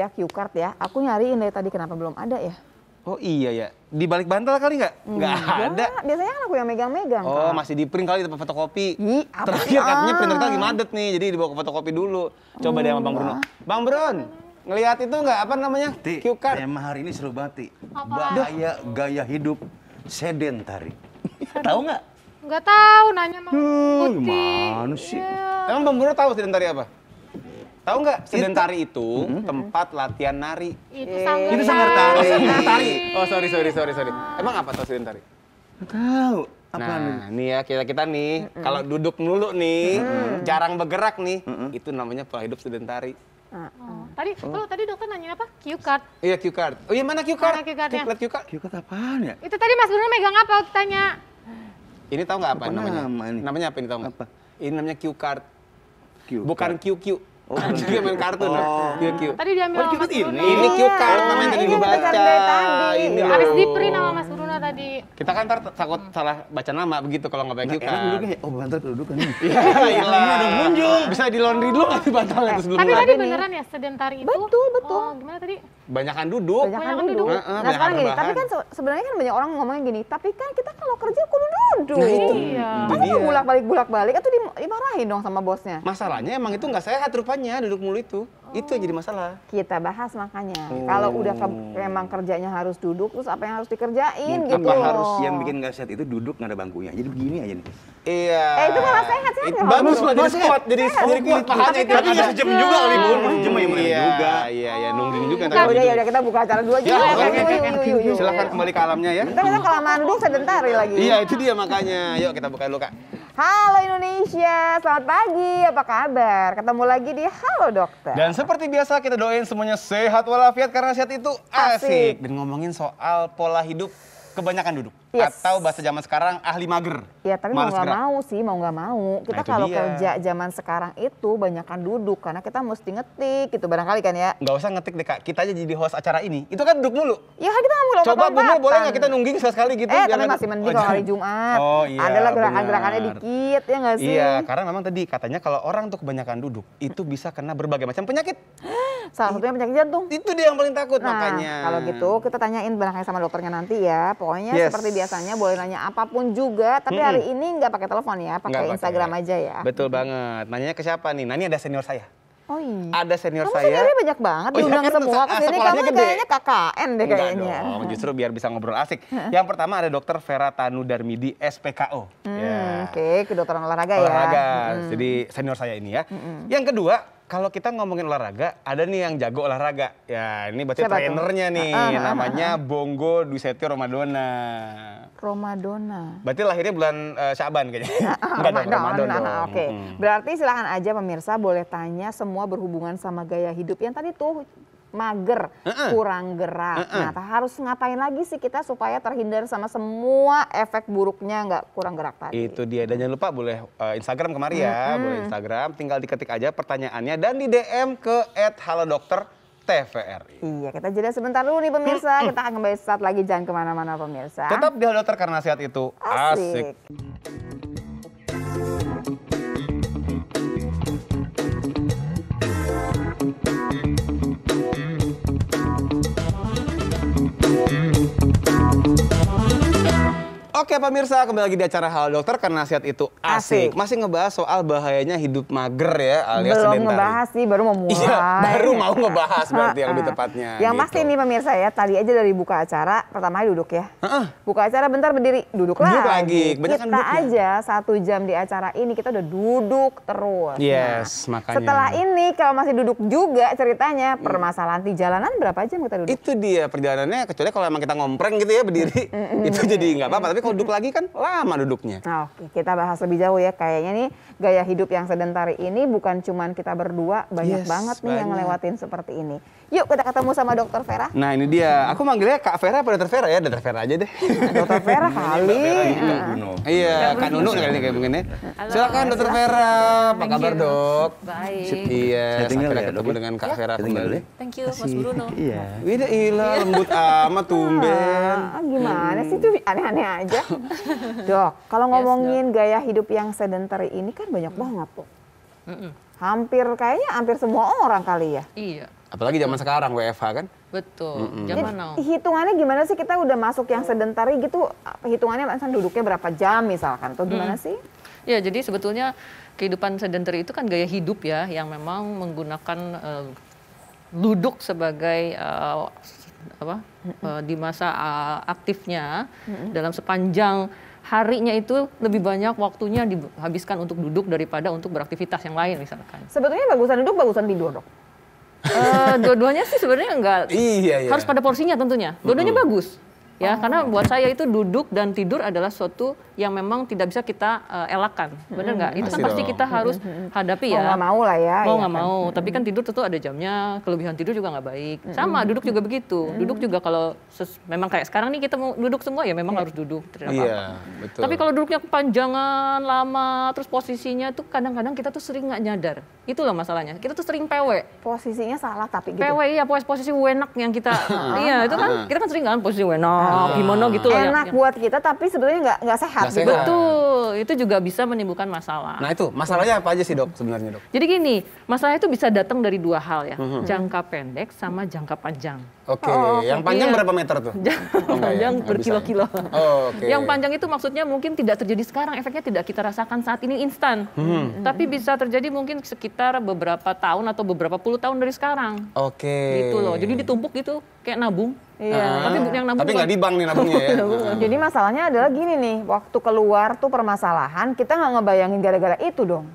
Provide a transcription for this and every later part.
ya, cue card ya. Aku nyariin dari tadi kenapa belum ada ya? Oh iya ya, di balik bantal kali nggak? Nggak ada. Biasanya kan aku yang megang-megang. Oh Kak. masih di print kali tempat fotokopi. Ih, apa Terakhir sih? katanya printer kita lagi madet nih, jadi dibawa ke fotokopi dulu. Coba deh sama Bang Bruno. Bang Brun, ngelihat itu nggak apa namanya? Ti, Cue card. tema hari ini seru banget, Ti. Apa? Gaya hidup sedentari. Tahu nggak? Nggak tahu, nanya sama Putih. Gimana sih? Iya. Emang Bang Bruno tahu sedentari apa? Tahu nggak? Sedentari itu tempat latihan nari. Itu sanggar Itu sanggar tari. Oh, sedentari. Oh, sorry. Emang apa tuh sedentari? Nggak tahu. Apa Nah, nih ya kita nih, kalau duduk mulu nih, jarang bergerak nih, itu namanya pola hidup sedentari. Oh, tadi dokter nanyain apa? Cue card. Iya, cue card. Oh iya, mana cue card? Mana cue card-nya? Lihat cue card. Kira apaan ya? Itu tadi Mas Bruno megang apa waktu tanya? Ini tahu nggak apa Apa namanya? nama ini? Namanya apa ini tahu nggak? Apa? Ini namanya cue card. Cue Bukan card. QQ. Oh, dia main kartun. QQ. Tadi diambil Oh, sama cue Mas card Bruno. Ini cue card namanya tadi ini yang kita dibaca. cari dari tadi. Ini Habis loh. di print sama Mas Bruno tadi. Kita kan ntar takut salah baca nama begitu kalau nggak pakai cue Enak card. duduknya. Oh, bantal kedudukan nih. Iya, ada muncul. Bisa di laundry dulu nggak sih bantalnya itu sebelum Tapi mulai? tadi beneran ya sedentari itu? Betul. Oh, gimana tadi? Banyakan duduk. Banyakan duduk. duduk. Heeh, Nah sekarang gini, banyakan tapi kan rebahan. sebenarnya kan banyak orang ngomongnya gini, tapi kan kita kalau kerja kudu duduk. Nah itu, Iya. itu Masa dia. mau bolak-balik itu dimarahin dong sama bosnya. Masalahnya emang itu nggak sehat rupanya duduk mulu itu. Itu yang jadi masalah. Kita bahas makanya. Kalau udah memang kerjanya harus duduk, terus apa yang harus dikerjain Mungkin gitu. apa harus yang bikin nggak sehat itu duduk nggak ada bangkunya. Jadi begini aja nih. Iya. itu malah sehat Itu ya. bagus lah jadi Sehat. squat, jadi kuat pahanya itu. Tapi nggak sejam juga kali, Bun. Sejam aja mulai juga. Iya, nungging juga. Ya udah kita buka acara dua Ya, juga. oke. Yuk. Silakan kembali ke alamnya ya. Kita kelamaan duduk sedentari lagi. Iya, itu dia makanya. Yuk kita buka dulu, Kak. Halo Indonesia, selamat pagi. Apa kabar? Ketemu lagi di Halo Dokter. Dan seperti biasa kita doain semuanya sehat walafiat karena sehat itu asik. Asik. Dan ngomongin soal pola hidup kebanyakan duduk. Yes. Atau bahasa zaman sekarang ahli mager. Ya tapi mau Males nggak gerak. mau sih, mau nggak mau. Kita itu kalau dia. kerja zaman sekarang itu banyakan duduk karena kita mesti ngetik gitu barangkali kan ya. Nggak usah ngetik deh, Kak. Kita aja jadi host acara ini. Itu kan duduk mulu. Ya kan kita nggak mau lompat. Coba Bunda boleh nggak kita nungging sekali gitu? Tapi Jangan- masih mending Oh, kalau hari jangan. Jumat. Oh iya, Adalah gerakan-gerakannya benar. dikit ya nggak sih? Iya, karena memang tadi katanya kalau orang tuh kebanyakan duduk, itu bisa kena berbagai macam penyakit. Salah satunya penyakit jantung. Itu dia yang paling takut Nah, makanya. kalau gitu kita tanyain barangkali sama dokternya nanti ya. Pokoknya Yes. seperti biasanya boleh nanya apapun juga. Tapi hari ini nggak pakai telepon ya, Nggak pakai Instagram aja ya. Betul banget. Nanyanya ke siapa nih? Nah ini ada senior saya. Oh iya. Ada senior Kamu saya. seniornya banyak banget, Oh iya, diundang kan semua ke sini. sekolahnya Kamu gede. kayaknya KKN deh Enggak kayaknya. dong, justru biar bisa ngobrol asik. Yang pertama ada Dokter Vera Tanu Darmidi, SPKO. Ya. Oke, kedokteran olahraga ya. Olahraga, jadi senior saya ini ya. Yang kedua, kalau kita ngomongin olahraga, ada nih yang jago olahraga. Ya, ini berarti Siapa tuh? trainernya nih, namanya Bongo Dwi Setio Ramadona. Romadona. Berarti lahirnya bulan Syaban kayaknya. Enggak dong, Ramadan dong. Oke. Berarti silahkan aja pemirsa boleh tanya semua berhubungan sama gaya hidup yang tadi tuh mager, kurang gerak. Nah, harus ngapain lagi sih kita supaya terhindar sama semua efek buruknya nggak kurang gerak tadi? Itu dia, dan jangan lupa boleh Instagram kemari ya, boleh Instagram, tinggal diketik aja pertanyaannya dan di DM ke @halodokter_tvri. Iya, kita jeda sebentar dulu nih pemirsa. Kita akan kembali saat lagi, jangan kemana-mana pemirsa. Tetap di Halo Dokter karena sehat itu asik. Oke pemirsa, kembali lagi di acara Halo Dokter karena sehat itu asik. Asik. Masih ngebahas soal bahayanya hidup mager ya, alias Belum sedentari. ngebahas sih, baru mau mulai. Iya, baru mau ngebahas berarti yang lebih tepatnya. Yang gitu. pasti nih pemirsa ya, tadi aja dari buka acara, pertama duduk ya. Buka acara bentar berdiri, duduk Duduk lagi, Kita kebanyakan duduk ya. aja 1 jam di acara ini kita udah duduk terus. Yes, Nah, makanya. setelah ini kalau masih duduk juga ceritanya, permasalahan di jalanan berapa jam kita duduk? Itu dia perjalanannya, kecuali kalau emang kita ngompreng gitu ya berdiri, itu jadi nggak apa-apa. Tapi kalau duduk lagi kan lama duduknya. Nah, oke, kita bahas lebih jauh ya. Kayaknya nih gaya hidup yang sedentari ini bukan cuman kita berdua, banyak Yes, banget nih yang banyak. ngelewatin seperti ini. Yuk kita ketemu sama Dokter Vera. Nah ini dia, aku manggilnya Kak Vera apa Dokter Vera ya? Dokter Vera aja deh. Dokter Vera kali. Iya, Kak Nunu kali ini kayak mungkin ya. Silakan Dokter Vera, apa kabar dok? Baik. Iya, Saya tinggal sampai ya, ketemu Dok, ya? dengan Kak Vera Saya tinggal kembali. deh. Thank you Mas Bruno. Iya. Wih, ilah lembut amat tumben. Gimana sih tuh aneh-aneh aja. Dok, kalau ngomongin gaya hidup yang sedentary ini kan banyak banget tuh. Hampir semua orang kali ya. Iya. Apalagi zaman sekarang WFH kan. Betul, Jadi, zaman now. hitungannya gimana sih kita udah masuk yang sedentari gitu, hitungannya misalnya duduknya berapa jam misalkan, atau gimana sih? Ya, jadi sebetulnya kehidupan sedentary itu kan gaya hidup ya, yang memang menggunakan duduk sebagai di masa aktifnya dalam sepanjang harinya itu lebih banyak waktunya dihabiskan untuk duduk daripada untuk beraktivitas yang lain misalkan. Sebetulnya bagusan duduk, bagusan tidur dok. Dua-duanya sih sebenarnya enggak Iya. harus pada porsinya tentunya. Dua-duanya bagus. Ya, karena buat saya itu duduk dan tidur adalah suatu yang memang tidak bisa kita elakkan, benar nggak? Itu kan Pasti pasti dong. kita harus hadapi Mau ya. nggak mau lah ya. Mau ya nggak kan? mau, tapi kan tidur tentu ada jamnya, kelebihan tidur juga nggak baik. Sama, duduk juga begitu. Duduk juga kalau memang kayak sekarang nih kita mau duduk semua ya memang harus duduk. Tidak apa-apa. Iya, betul. Tapi kalau duduknya kepanjangan, lama, terus posisinya tuh kadang-kadang kita tuh sering nggak nyadar. Itu loh masalahnya. Kita tuh sering PW. Posisinya salah tapi gitu. PW ya, posisi wenak yang kita, iya itu kan kita kan sering kan posisi wenak, gimana gitu loh. Enak buat kita tapi sebetulnya nggak sehat. Nggak gitu. sehat. Betul, itu juga bisa menimbulkan masalah. Nah itu, masalahnya apa aja sih dok sebenarnya dok? Jadi gini, masalah itu bisa datang dari dua hal ya, jangka pendek sama jangka panjang. Oke, yang panjang Iya. berapa meter tuh? Panjang Nggak berkilo-kilo. bisa. Oh, oke. Yang panjang itu maksudnya mungkin tidak terjadi sekarang, efeknya tidak kita rasakan saat ini instan. Tapi bisa terjadi mungkin sekitar beberapa tahun atau beberapa puluh tahun dari sekarang. Oke. Gitu loh, jadi ditumpuk gitu, kayak nabung. Iya. Tapi yang nabung Tapi nggak di bank nih nabungnya ya. Jadi masalahnya adalah gini nih, waktu keluar tuh permasalahan kita nggak ngebayangin gara-gara itu dong.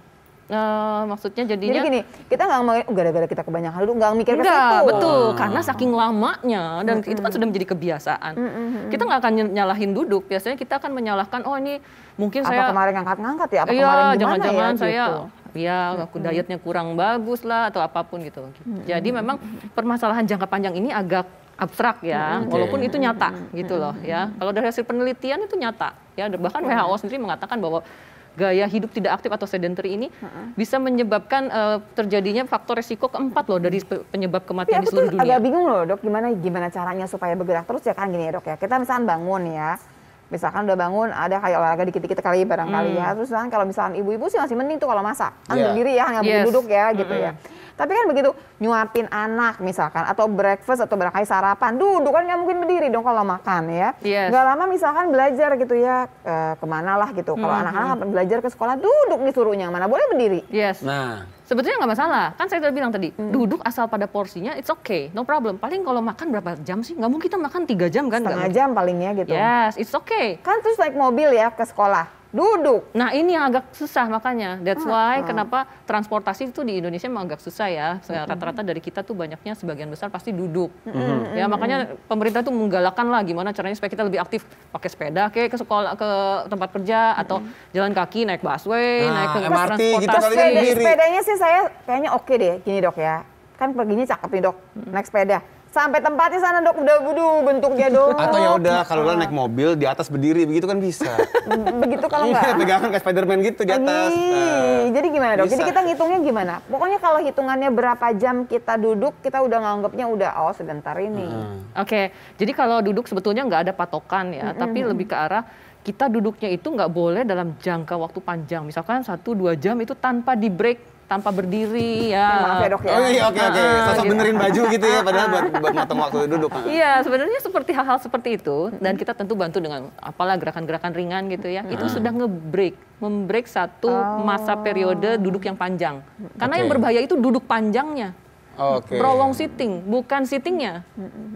Maksudnya Jadi jadinya gini, kita nggak ngomongin gara-gara kita kebanyakan duduk, nggak mikir ke situ. enggak, betul. Karena saking lamanya dan itu kan sudah menjadi kebiasaan. Kita nggak akan nyalahin duduk. Biasanya kita akan menyalahkan, oh ini mungkin Apa saya kemarin ngangkat-ngangkat ya? Apa iya, kemarin gimana jangan-jangan ya? saya gitu. ya aku dietnya kurang bagus lah atau apapun gitu. Jadi memang permasalahan jangka panjang ini agak abstrak ya, walaupun itu nyata gitu loh ya. Kalau dari hasil penelitian itu nyata ya, bahkan WHO sendiri mengatakan bahwa gaya hidup tidak aktif atau sedentary ini bisa menyebabkan terjadinya faktor resiko keempat loh dari penyebab Tapi kematian di aku tuh seluruh dunia. agak bingung loh dok, gimana caranya supaya bergerak terus ya kan gini ya dok ya. Kita misalkan bangun ya, misalkan udah bangun ada kayak olahraga dikit-dikit kali barangkali ya. Terus kan kalau misalkan ibu-ibu sih masih mending tuh kalau masak, kan Yeah. berdiri ya, nggak Yes. duduk ya gitu ya. Tapi kan begitu nyuapin anak misalkan atau breakfast atau barangkali sarapan, duduk kan nggak mungkin berdiri dong kalau makan ya. Yes. Nggak lama misalkan belajar gitu ya, kemana lah gitu. Kalau anak-anak belajar ke sekolah duduk disuruhnya, mana boleh berdiri. Yes. Nah, Sebetulnya nggak masalah, kan saya udah bilang tadi, duduk asal pada porsinya, it's okay, no problem. Paling kalau makan berapa jam sih? Nggak mungkin kita makan 3 jam kan? Setengah jam palingnya gitu. Yes, it's okay. Kan terus naik mobil ya ke sekolah, duduk. Nah ini yang agak susah makanya, that's why kenapa transportasi itu di Indonesia memang agak susah ya. Rata-rata dari kita tuh banyaknya sebagian besar pasti duduk. Ya makanya pemerintah tuh menggalakkan lah gimana caranya supaya kita lebih aktif, pakai sepeda kayak ke sekolah, ke tempat kerja atau jalan kaki, naik busway, naik ke MRT gitu transportasi. kali ya. Sendiri. Sepedanya sih saya kayaknya oke deh, gini dok ya. Kan perginya cakep nih dok, naik sepeda. Sampai tempatnya sana dok, udah bentuknya dok. atau ya udah kalau lo naik mobil di atas berdiri begitu kan bisa. Begitu kalau Iya, enggak. pegangan kayak Spiderman gitu di atas. Jadi gimana dok? Jadi bisa. kita ngitungnya gimana? Pokoknya kalau hitungannya berapa jam kita duduk, kita udah nganggapnya udah sebentar ini. Oke, jadi kalau duduk sebetulnya nggak ada patokan ya, tapi lebih ke arah kita duduknya itu nggak boleh dalam jangka waktu panjang. Misalkan 1-2 jam itu tanpa di break, tanpa berdiri ya. Maaf ya dok ya. Oh iya, oke. Sosok gitu. benerin baju gitu ya, padahal buat motong waktu duduk. Iya, sebenarnya seperti hal-hal seperti itu dan kita tentu bantu dengan apalah gerakan-gerakan ringan gitu ya. Itu sudah membreak satu masa periode duduk yang panjang. Karena yang Oke. berbahaya itu duduk panjangnya. Oke. Prolong sitting, bukan sittingnya.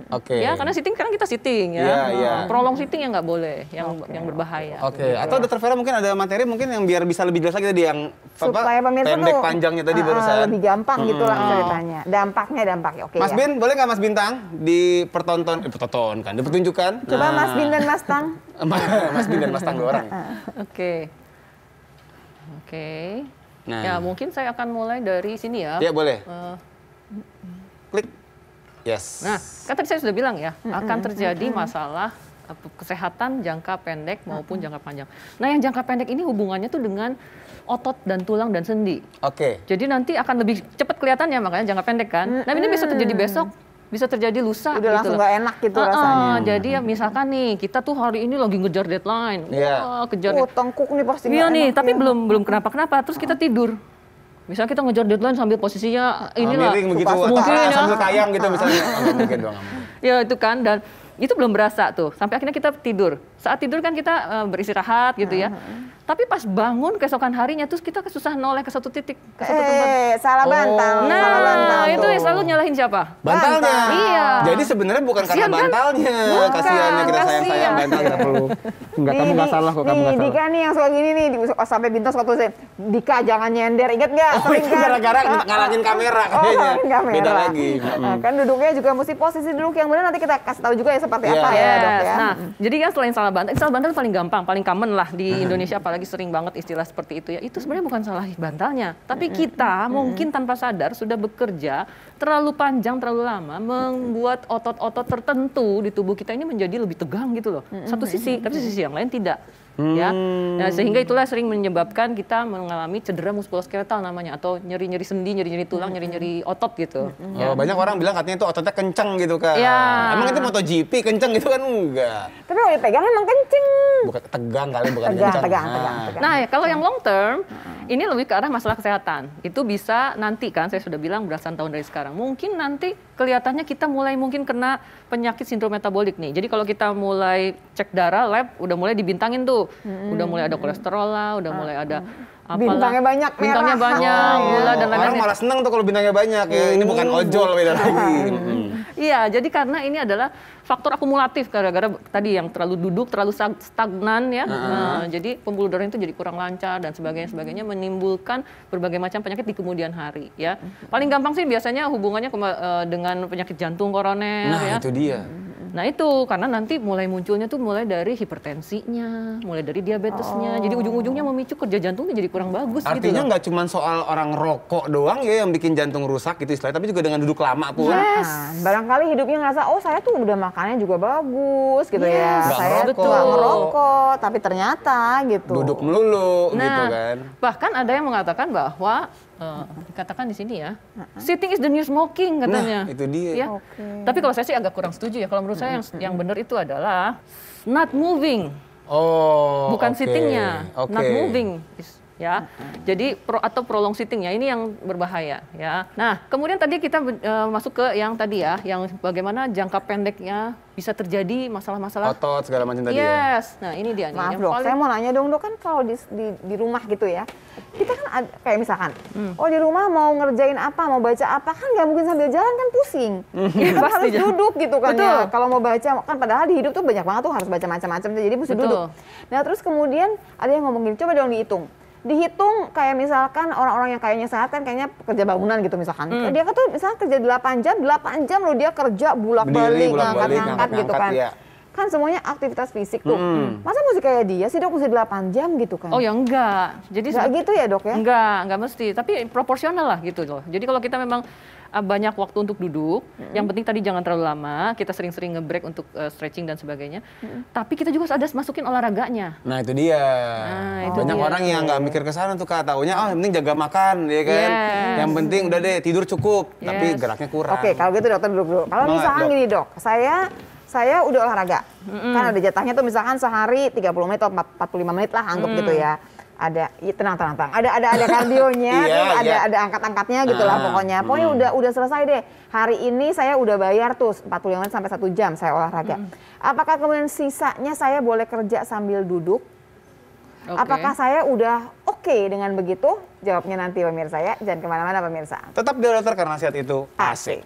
Oke. Ya, karena sitting sekarang kita sitting ya. Iya, iya. Prolong sitting yang nggak boleh, yang berbahaya. Oke, atau Dr. Vera mungkin ada materi mungkin yang biar bisa lebih jelas lagi tadi yang Supaya pemirsa pendek tuh panjangnya tadi barusan. lebih gampang gitu lah ceritanya. Dampaknya. Oke Mas ya. Bin, boleh nggak Mas Bintang dipertunjukkan? Coba Mas Bin dan Mas Tang. Mas Bin dan Mas Tang 2 orang. Oke. Nah. Ya, mungkin saya akan mulai dari sini ya. Ya boleh. Eh, Klik. Yes. Nah, kan tadi saya sudah bilang ya, akan terjadi masalah kesehatan jangka pendek maupun jangka panjang. Nah, yang jangka pendek ini hubungannya tuh dengan otot dan tulang dan sendi. Oke. Jadi nanti akan lebih cepat kelihatannya, makanya jangka pendek kan. Nah, ini bisa terjadi besok, bisa terjadi lusa. Udah langsung nggak enak gitu rasanya. Jadi ya misalkan nih, kita tuh hari ini lagi ngejar deadline. Iya. Wah, kejar Tengkuk nih pasti Iya nggak nih, enak tapi ya. belum kenapa-kenapa. Terus kita tidur. Misalnya kita ngejar deadline sambil posisinya inilah miring begitu, mungkin ya. sambil kayang gitu misalnya. Nggak mungkin dong. Nggak mungkin. Ya itu kan, dan itu belum berasa tuh. Sampai akhirnya kita tidur. Saat tidur kan kita beristirahat gitu ya. Tapi pas bangun keesokan harinya terus kita susah noleh ke satu titik, ke satu tempat. Salah bantal. Nah, salah bantal itu tuh. yang selalu nyalahin siapa? Bantalnya. Iya. Jadi sebenarnya bukan karena Kasian kan? bantalnya. Bukan, Kasihannya kita sayang-sayang kasihan. bantal nggak perlu. Enggak, kamu nggak salah kok, kamu nggak salah. Dika nih yang suka gini nih, sampai Bintos waktu saya, Dika jangan nyender, inget nggak? Oh, itu gara-gara ngalangin kamera kayaknya. ngalangin kamera. Beda lagi. Kan duduknya juga mesti posisi duduk yang benar, nanti kita kasih tahu juga ya seperti Iya. apa ya dok ya. Nah, jadi kan selain salah bantal paling gampang, paling common lah di Indonesia, apalagi sering banget istilah seperti itu ya. Itu sebenarnya bukan salah bantalnya, tapi kita mungkin tanpa sadar sudah bekerja terlalu panjang, terlalu lama, membuat otot-otot tertentu di tubuh kita ini menjadi lebih tegang gitu loh. Satu sisi, tapi sisi yang lain tidak. Ya, nah, sehingga itulah sering menyebabkan kita mengalami cedera muskuloskeletal namanya, atau nyeri-nyeri sendi, nyeri-nyeri tulang, nyeri-nyeri otot gitu. Oh, banyak orang bilang katanya itu ototnya kenceng gitu kan. Ya. Emang itu MotoGP kenceng gitu kan enggak. Tapi kalau dipegang emang kenceng. Bukan tegang kali, bukan Tegang, kenceng. tegang. Nah, kalau yang long term, ini lebih ke arah masalah kesehatan. Itu bisa nanti kan, saya sudah bilang belasan tahun dari sekarang. Mungkin nanti kelihatannya kita mulai mungkin kena penyakit sindrom metabolik nih. Jadi kalau kita mulai cek darah, lab, udah mulai dibintangin tuh. Udah mulai ada kolesterol lah, udah mulai ada apalah. Bintangnya banyak, Bintangnya merah. banyak, gula dan Orang lain-lain. malah seneng tuh kalau bintangnya banyak ya. Ini bukan ojol beda lagi. Iya, jadi karena ini adalah faktor akumulatif gara-gara tadi yang terlalu duduk, terlalu stagnan ya. Nah, jadi pembuluh darah itu jadi kurang lancar dan sebagainya menimbulkan berbagai macam penyakit di kemudian hari ya. Paling gampang sih biasanya hubungannya dengan penyakit jantung koroner Nah, ya. itu dia. Nah itu karena nanti mulai munculnya tuh mulai dari hipertensinya, mulai dari diabetesnya. Jadi ujung-ujungnya memicu kerja jantungnya jadi kurang bagus gitu. Artinya loh. nggak cuma soal orang rokok doang ya yang bikin jantung rusak gitu istilahnya, tapi juga dengan duduk lama pun. Nah, barangkali hidupnya ngerasa, oh saya tuh udah makannya juga bagus gitu ya. Nggak Saya ngerokok. tuh nggak ngerokok, tapi ternyata gitu. Duduk melulu Nah, gitu kan. bahkan ada yang mengatakan bahwa dikatakan di sini ya, sitting is the new smoking katanya. Nah, itu dia. Ya. Tapi kalau saya sih agak kurang setuju ya. Kalau menurut saya yang benar itu adalah not moving, Oh, bukan oke. sittingnya, Oke. not moving. Ya, jadi atau prolong sitting ya, ini yang berbahaya ya. Nah, kemudian tadi kita masuk ke yang tadi ya, yang bagaimana jangka pendeknya bisa terjadi masalah-masalah. Otot segala macam tadi ya. Yes, nah ini dia nih. Maaf yang dok, paling- saya mau nanya dong dok, kan kalau di rumah gitu ya, kita kan kayak misalkan, oh di rumah mau ngerjain apa, mau baca apa, kan nggak mungkin sambil jalan kan pusing. Kita pasti harus jangan. duduk gitu kan Betul. ya. Kalau mau baca, kan padahal di hidup tuh banyak banget tuh harus baca macam-macam, jadi mesti Betul. duduk. Nah terus kemudian ada yang ngomong gini, coba dong dihitung kayak misalkan orang-orang yang kayaknya sehat kan kayaknya kerja bangunan gitu misalkan. Dia kan tuh misalkan kerja 8 jam loh dia kerja bulak-balik, Berdiri, bulak-balik, ngangkat gitu kan. iya. Kan semuanya aktivitas fisik tuh. Masa mesti kayak dia sih dok, mesti 8 jam gitu kan? Oh ya enggak. Jadi Nggak gitu ya dok ya? Enggak mesti, tapi proporsional lah gitu loh. Jadi kalau kita memang banyak waktu untuk duduk, yang penting tadi jangan terlalu lama, kita sering-sering nge-break untuk stretching dan sebagainya. Tapi kita juga harus masukin olahraganya. Nah itu dia. itu Banyak dia. orang yang nggak mikir ke sana tuh Kak, taunya yang penting jaga makan ya kan. Yes. Yang penting udah deh tidur cukup, tapi Yes. geraknya kurang. Oke, kalau gitu dokter duduk dulu. Kalau Semangat, misalkan Dok. gini dok, saya udah olahraga. Kan ada jatahnya tuh misalkan sehari 30 menit atau 45 menit lah anggap gitu ya. Ada, ya, tenang. Ada kardionya, Iya, terus iya. ada angkat-angkatnya gitu lah pokoknya. Pokoknya udah selesai deh. Hari ini saya udah bayar tuh 45 menit sampai 1 jam saya olahraga. Apakah kemudian sisanya saya boleh kerja sambil duduk? Oke. Apakah saya udah oke dengan begitu? Jawabnya nanti pemirsa ya. Jangan kemana-mana pemirsa. Tetap di dokter karena sehat itu asik.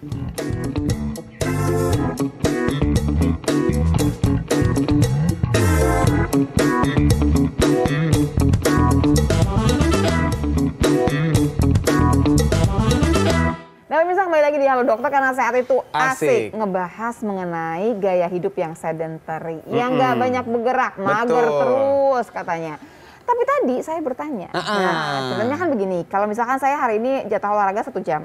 Nah pemirsa kembali lagi di Halo Dokter karena sehat itu Asik. asik. Ngebahas mengenai gaya hidup yang sedentary. Yang nggak banyak bergerak, mager Betul. terus katanya. Tapi tadi saya bertanya, nah sebenarnya kan begini, kalau misalkan saya hari ini jatah olahraga 1 jam.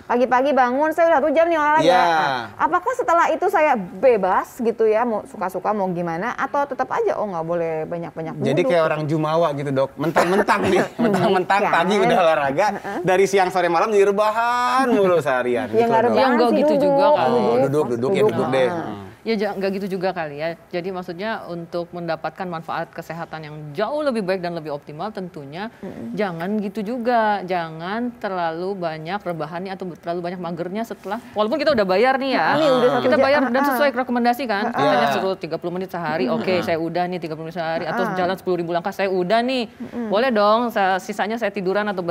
Pagi-pagi bangun saya udah 1 jam nih olahraga. Iya. Nah, apakah setelah itu saya bebas gitu ya, mau suka-suka mau gimana, atau tetap aja oh nggak boleh banyak-banyak duduk? Jadi kayak orang jumawa gitu dok, mentang-mentang nih, mentang-mentang Kan. pagi udah olahraga, dari siang sore malam jadi rebahan mulu seharian. Ya nggak Dok. rebahan Ya, nggak sih, gitu duduk. juga kan. Oh, duduk ya duduk deh. Nah. Ya nggak gitu juga kali ya. Jadi maksudnya untuk mendapatkan manfaat kesehatan yang jauh lebih baik dan lebih optimal tentunya jangan gitu juga. Jangan terlalu banyak rebahannya atau terlalu banyak magernya setelah, walaupun kita udah bayar nih ya. Ini udah Kita bayar dan sesuai rekomendasi kan. Iya. Katanya suruh 30 menit sehari. Oke, saya udah nih 30 menit sehari. Atau jalan 10.000 langkah saya udah nih. Boleh dong, sisanya saya tiduran atau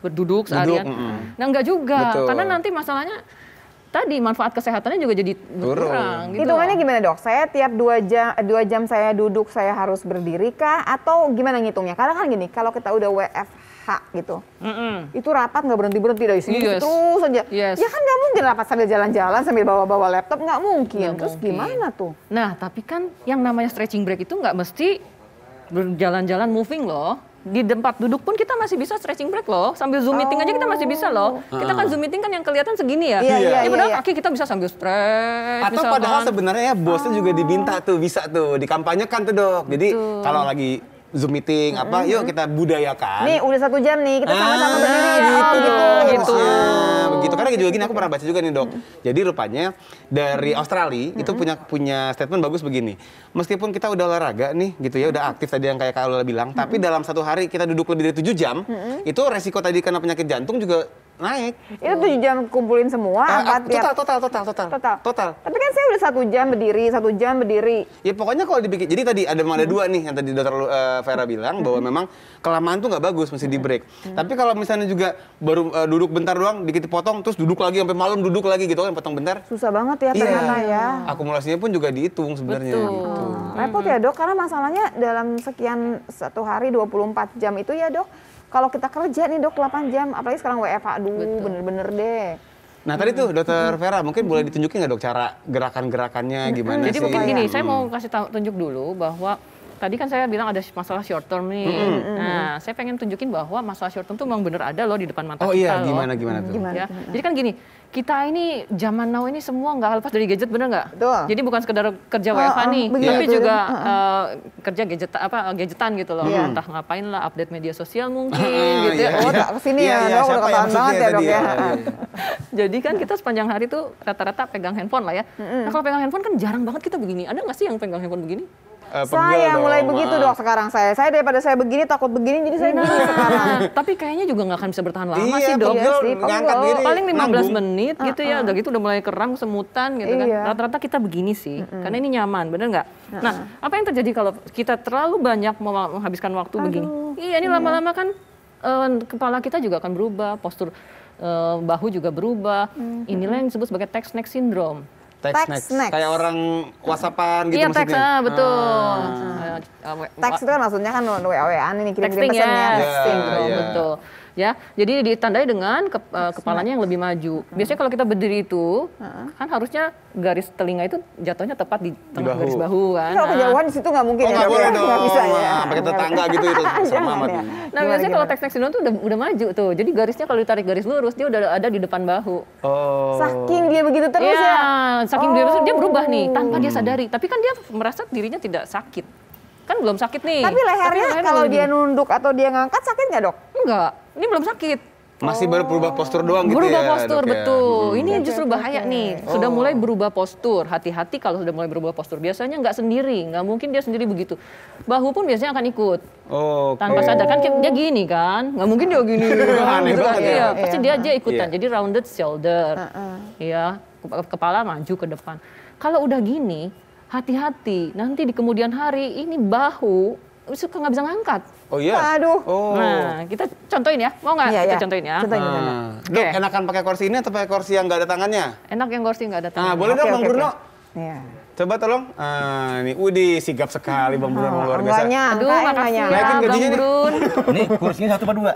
berduduk seharian. Nah enggak juga. Betul. Karena nanti masalahnya tadi manfaat kesehatannya juga jadi berkurang. Gitu Hitungannya loh. gimana dok? Saya tiap 2 jam saya duduk, saya harus berdiri kah? Atau gimana ngitungnya? Karena kan gini, kalau kita udah WFH gitu, itu rapat nggak berhenti-berhenti dari sini Yes. terus aja. Yes. Ya kan nggak mungkin rapat sambil jalan-jalan, sambil bawa-bawa laptop, nggak mungkin. Nggak Terus mungkin. gimana tuh? Nah, tapi kan yang namanya stretching break itu nggak mesti berjalan-jalan moving loh. Di tempat duduk pun kita masih bisa stretching break loh. Sambil Zoom meeting aja kita masih bisa loh. Kita kan Zoom meeting kan yang kelihatan segini ya. Iya, Padahal iya. kaki kita bisa sambil stretch. Atau misalkan. padahal sebenarnya bosnya juga diminta tuh, bisa tuh dikampanyekan tuh dok. Jadi kalau lagi Zoom meeting apa, yuk kita budayakan. Nih udah 1 jam nih, kita sama-sama berdiri ya. Gitu, gitu. harusnya. Begitu. Karena juga gini, aku pernah baca juga nih dok. Jadi rupanya dari Australia itu punya statement bagus begini. Meskipun kita udah olahraga nih, gitu ya, udah aktif tadi yang kayak Kak Aula bilang, tapi dalam 1 hari kita duduk lebih dari 7 jam, itu resiko tadi kena penyakit jantung juga naik. Itu 7 jam kumpulin semua, apa tiap? Total. Tapi kan saya udah 1 jam berdiri, 1 jam berdiri. Ya pokoknya kalau dibikin, jadi tadi ada 2 nih yang tadi dokter Vera bilang bahwa memang kelamaan tuh nggak bagus, mesti di break. Tapi kalau misalnya juga baru duduk bentar doang, dikit dipotong, terus duduk lagi sampai malam duduk lagi gitu kan, potong bentar. Susah banget ya ternyata ya. Akumulasinya pun juga dihitung sebenarnya. Betul. Gitu. Repot ya dok, karena masalahnya dalam sekian 1 hari 24 jam itu ya dok, kalau kita kerja nih dok 8 jam, apalagi sekarang WFH, aduh bener-bener deh. Nah tadi tuh dokter Vera mungkin boleh ditunjukin nggak dok cara gerakan-gerakannya gimana Jadi sih? mungkin gini, saya mau kasih tunjuk dulu bahwa tadi kan saya bilang ada masalah short term nih. Nah, saya pengen tunjukin bahwa masalah short term tuh memang bener ada loh di depan mata Oh kita iya, loh. gimana tuh? Ya. Jadi kan gini, kita ini zaman now ini semua nggak lepas dari gadget, bener nggak? Betul. Jadi bukan sekedar kerja WFH nih, begitu. tapi juga kerja gadgetan gitu loh. Iya. Entah ngapain lah, update media sosial mungkin gitu ya. Oh tak kesini Iya, ya iya, dok, udah siapa yang ketahuan maksudnya banget ya dok tadi ya. ya? Jadi kan kita sepanjang hari tuh rata-rata pegang handphone lah ya. Nah kalau pegang handphone kan jarang banget kita begini. Ada nggak sih yang pegang handphone begini? Saya mulai begitu dok sekarang saya. Saya daripada saya begini takut begini jadi saya begini sekarang. Tapi kayaknya juga nggak akan bisa bertahan lama Iya, sih dok. pegel, sih, ngangkat pegel. diri, Paling 15 nanggung. menit gitu ya, udah gitu udah mulai kerang, semutan gitu kan. Iya. Rata-rata kita begini sih, karena ini nyaman, bener nggak? Nah, apa yang terjadi kalau kita terlalu banyak menghabiskan waktu begini? Iya, ini lama-lama kan kepala kita juga akan berubah, postur bahu juga berubah. Inilah yang disebut sebagai text neck syndrome. Text next. Kayak orang WhatsAppan gitu Iya, teks, maksudnya. betul. Teks itu kan maksudnya kan WA-WAan ini kirim-kirim Texting pesan ya. ya, Texting. Iya. betul. Ya, jadi ditandai dengan kepalanya yang lebih maju. Biasanya kalau kita berdiri itu, kan harusnya garis telinga itu jatuhnya tepat di tengah bahu. garis bahu kan. Kalau kejauhan di situ nggak mungkin Oh ya nggak dok boleh ya. dong. Nggak bisa ya. Pakai tetangga gitu itu sama Jangan amat. ya. Nah, biasanya kalau text neck syndrome tuh udah maju tuh. Jadi garisnya kalau ditarik garis lurus, dia udah ada di depan bahu. Oh. Saking dia begitu terus Iya, ya. saking dia berubah nih tanpa dia sadari. Tapi kan dia merasa dirinya tidak sakit. Kan belum sakit nih. Tapi lehernya kalau dia nunduk atau dia ngangkat sakit nggak dok? enggak, ini belum sakit. Masih baru berubah postur doang gitu Berubah ya. postur, Dok, ya? betul. Ini Oke, justru oke, bahaya oke. nih. Sudah mulai berubah postur. Hati-hati kalau sudah mulai berubah postur. Biasanya nggak sendiri, nggak mungkin dia sendiri begitu. Bahu pun biasanya akan ikut. Oh, Tanpa sadar kan dia gini kan, nggak mungkin dia gini. Aneh Gitu kan. banget ya. Iya, pasti dia aja ikutan. Iya. Jadi rounded shoulder, ya kepala maju ke depan. Kalau udah gini, hati-hati. Nanti di kemudian hari ini bahu suka nggak bisa ngangkat. Oh iya. Aduh. Oh. Nah, kita contohin ya, mau nggak? Iya, Kita iya. contohin ya. Contohin. Dok, Oke. enakan pakai kursi ini atau pakai kursi yang nggak ada tangannya? Enak yang kursi nggak ada Nah, tangan. boleh dong Bang Bruno. Iya. Coba tolong. Ini Udi sigap sekali Bang Bruno luar biasa. Enggaknya, Aduh, makasih ya, Naikin gajinya Bang nih. Brun. Ini kursinya 1 apa 2?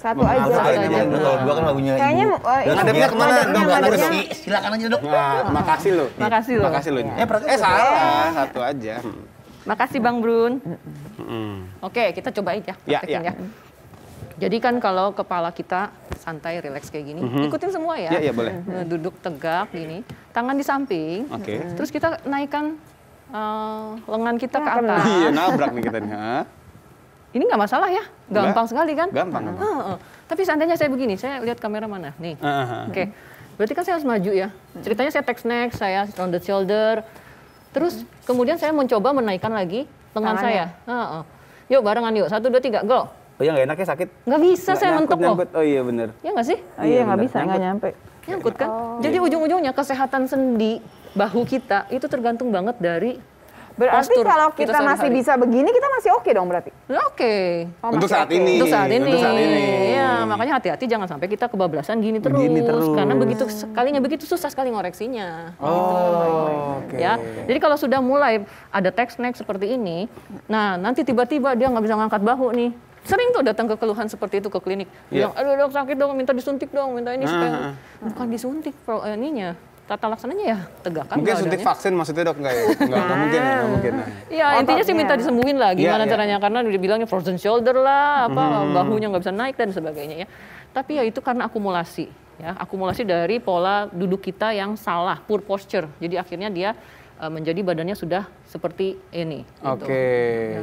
Satu aja. Satu aja. aja. Kalau 2 kan bagunya Kayaknya ibu. ini Ngadepnya kemana? ngadepnya, Dok, nggak ngadepnya. kursi. Silakan aja dok. Nah, makasih lo. Makasih loh. Makasih lo. perasaan Salah, satu aja. Makasih Bang Brun. Hmm. Oke, kita cobain ya. Ya, praktekin ya. Jadi kan kalau kepala kita santai, rileks kayak gini, ikutin semua ya. Ya, ya, boleh. Duduk tegak gini, tangan di samping. Oke. Terus kita naikkan lengan kita ke atas. Iya, nabrak nih kita nih. Hah? Ini nggak masalah ya, gampang sekali kan? Gampang. Tapi seandainya saya begini, saya lihat kamera mana? Nih. Aha. Oke. berarti kan saya harus maju ya. Ceritanya saya text neck, saya rounded shoulder. Terus kemudian saya mencoba menaikkan lagi lengan saya. Yuk barengan yuk, 1, 2, 3, go. Oh ya nggak enaknya sakit? Nggak bisa, saya mentok loh. Oh iya bener. Ya nggak sih? Oh iya nggak bisa, nggak nyampe. Nyangkut kan? Jadi ujung-ujungnya kesehatan sendi bahu kita itu tergantung banget dari Berarti postur kalau kita masih sehari-hari. bisa begini, kita masih oke dong berarti? Oke. Untuk masih saat oke. ini. Untuk saat ini. Untuk saat ini. Ya, makanya hati-hati jangan sampai kita kebablasan gini terus. Karena begitu sekalinya begitu susah sekali ngoreksinya. Oke. Ya. Jadi kalau sudah mulai ada text neck seperti ini, nah nanti tiba-tiba dia nggak bisa ngangkat bahu nih. Sering tuh datang ke keluhan seperti itu ke klinik. Bilang, aduh dok sakit dong, minta disuntik dong, minta ini supaya. Bukan disuntik, ininya. Tata laksananya ya tegakkan Mungkin suntik badannya. vaksin maksudnya dok nggak ya? Nggak mungkin ya, nggak mungkin. Iya, intinya sih minta disembuhin lah gimana Iya. caranya, karena dia bilangnya frozen shoulder lah, bahunya nggak bisa naik dan sebagainya ya. Tapi ya itu karena akumulasi ya, akumulasi dari pola duduk kita yang salah, poor posture. Jadi akhirnya dia menjadi badannya sudah seperti ini. Gitu. Oke.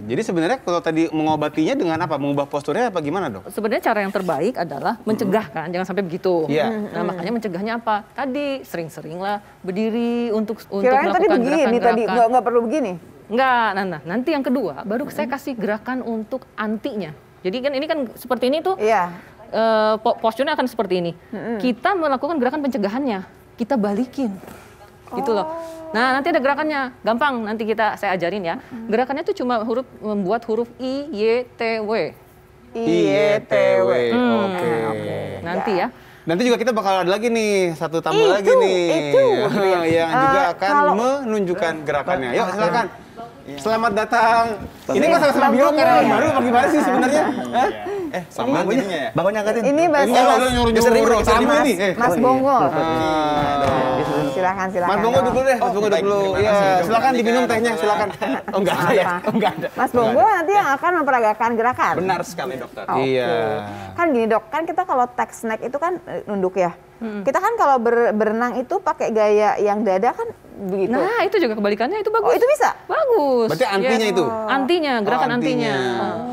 Jadi sebenarnya kalau tadi mengobatinya dengan apa? Mengubah posturnya apa gimana dok? Sebenarnya cara yang terbaik adalah mencegah kan, jangan sampai begitu. Iya. Nah makanya mencegahnya apa? Tadi sering-sering lah berdiri untuk Kirain tadi melakukan begini, tadi gerakan-gerakan. nggak perlu begini. Enggak, nah nanti yang kedua baru saya kasih gerakan untuk antinya. Jadi kan ini kan seperti ini tuh Iya. posturnya akan seperti ini. Kita melakukan gerakan pencegahannya, kita balikin, gitu loh. Nah nanti ada gerakannya, gampang nanti saya ajarin ya. Gerakannya tuh cuma membuat huruf I, Y, T, W. IYTW. Oke. Nanti ya. Nanti juga kita bakal ada lagi nih, satu tamu lagi nih. itu. Yang juga akan kalau- menunjukkan gerakannya. Yuk silakan. Selamat datang. Ini kok sama-sama bingung Bang karena Bonggo. baru apa gimana sih sebenarnya? Hah? Sama jadinya ya? Bangunnya angkatin. Ini bahasa Enggak, udah nyuruh-nyuruh tamu ini. Mas Bonggo. Silakan. Silakan. Mas Bonggo dulu deh, Mas Bonggo baik, dulu. terima Iya, kasih. silakan diminum tehnya, silakan. Oh enggak ada ya? Oh enggak ada. Mas Bonggo nanti yang akan memperagakan gerakan. Benar sekali dokter. Oke. Iya. Kan gini dok, kan kita kalau text neck itu kan nunduk ya. Kita kan kalau berenang itu pakai gaya yang dada kan begitu. Nah itu juga kebalikannya, itu bagus. Oh itu bisa? Bagus. Berarti antinya Ya. itu? Antinya, gerakan antinya.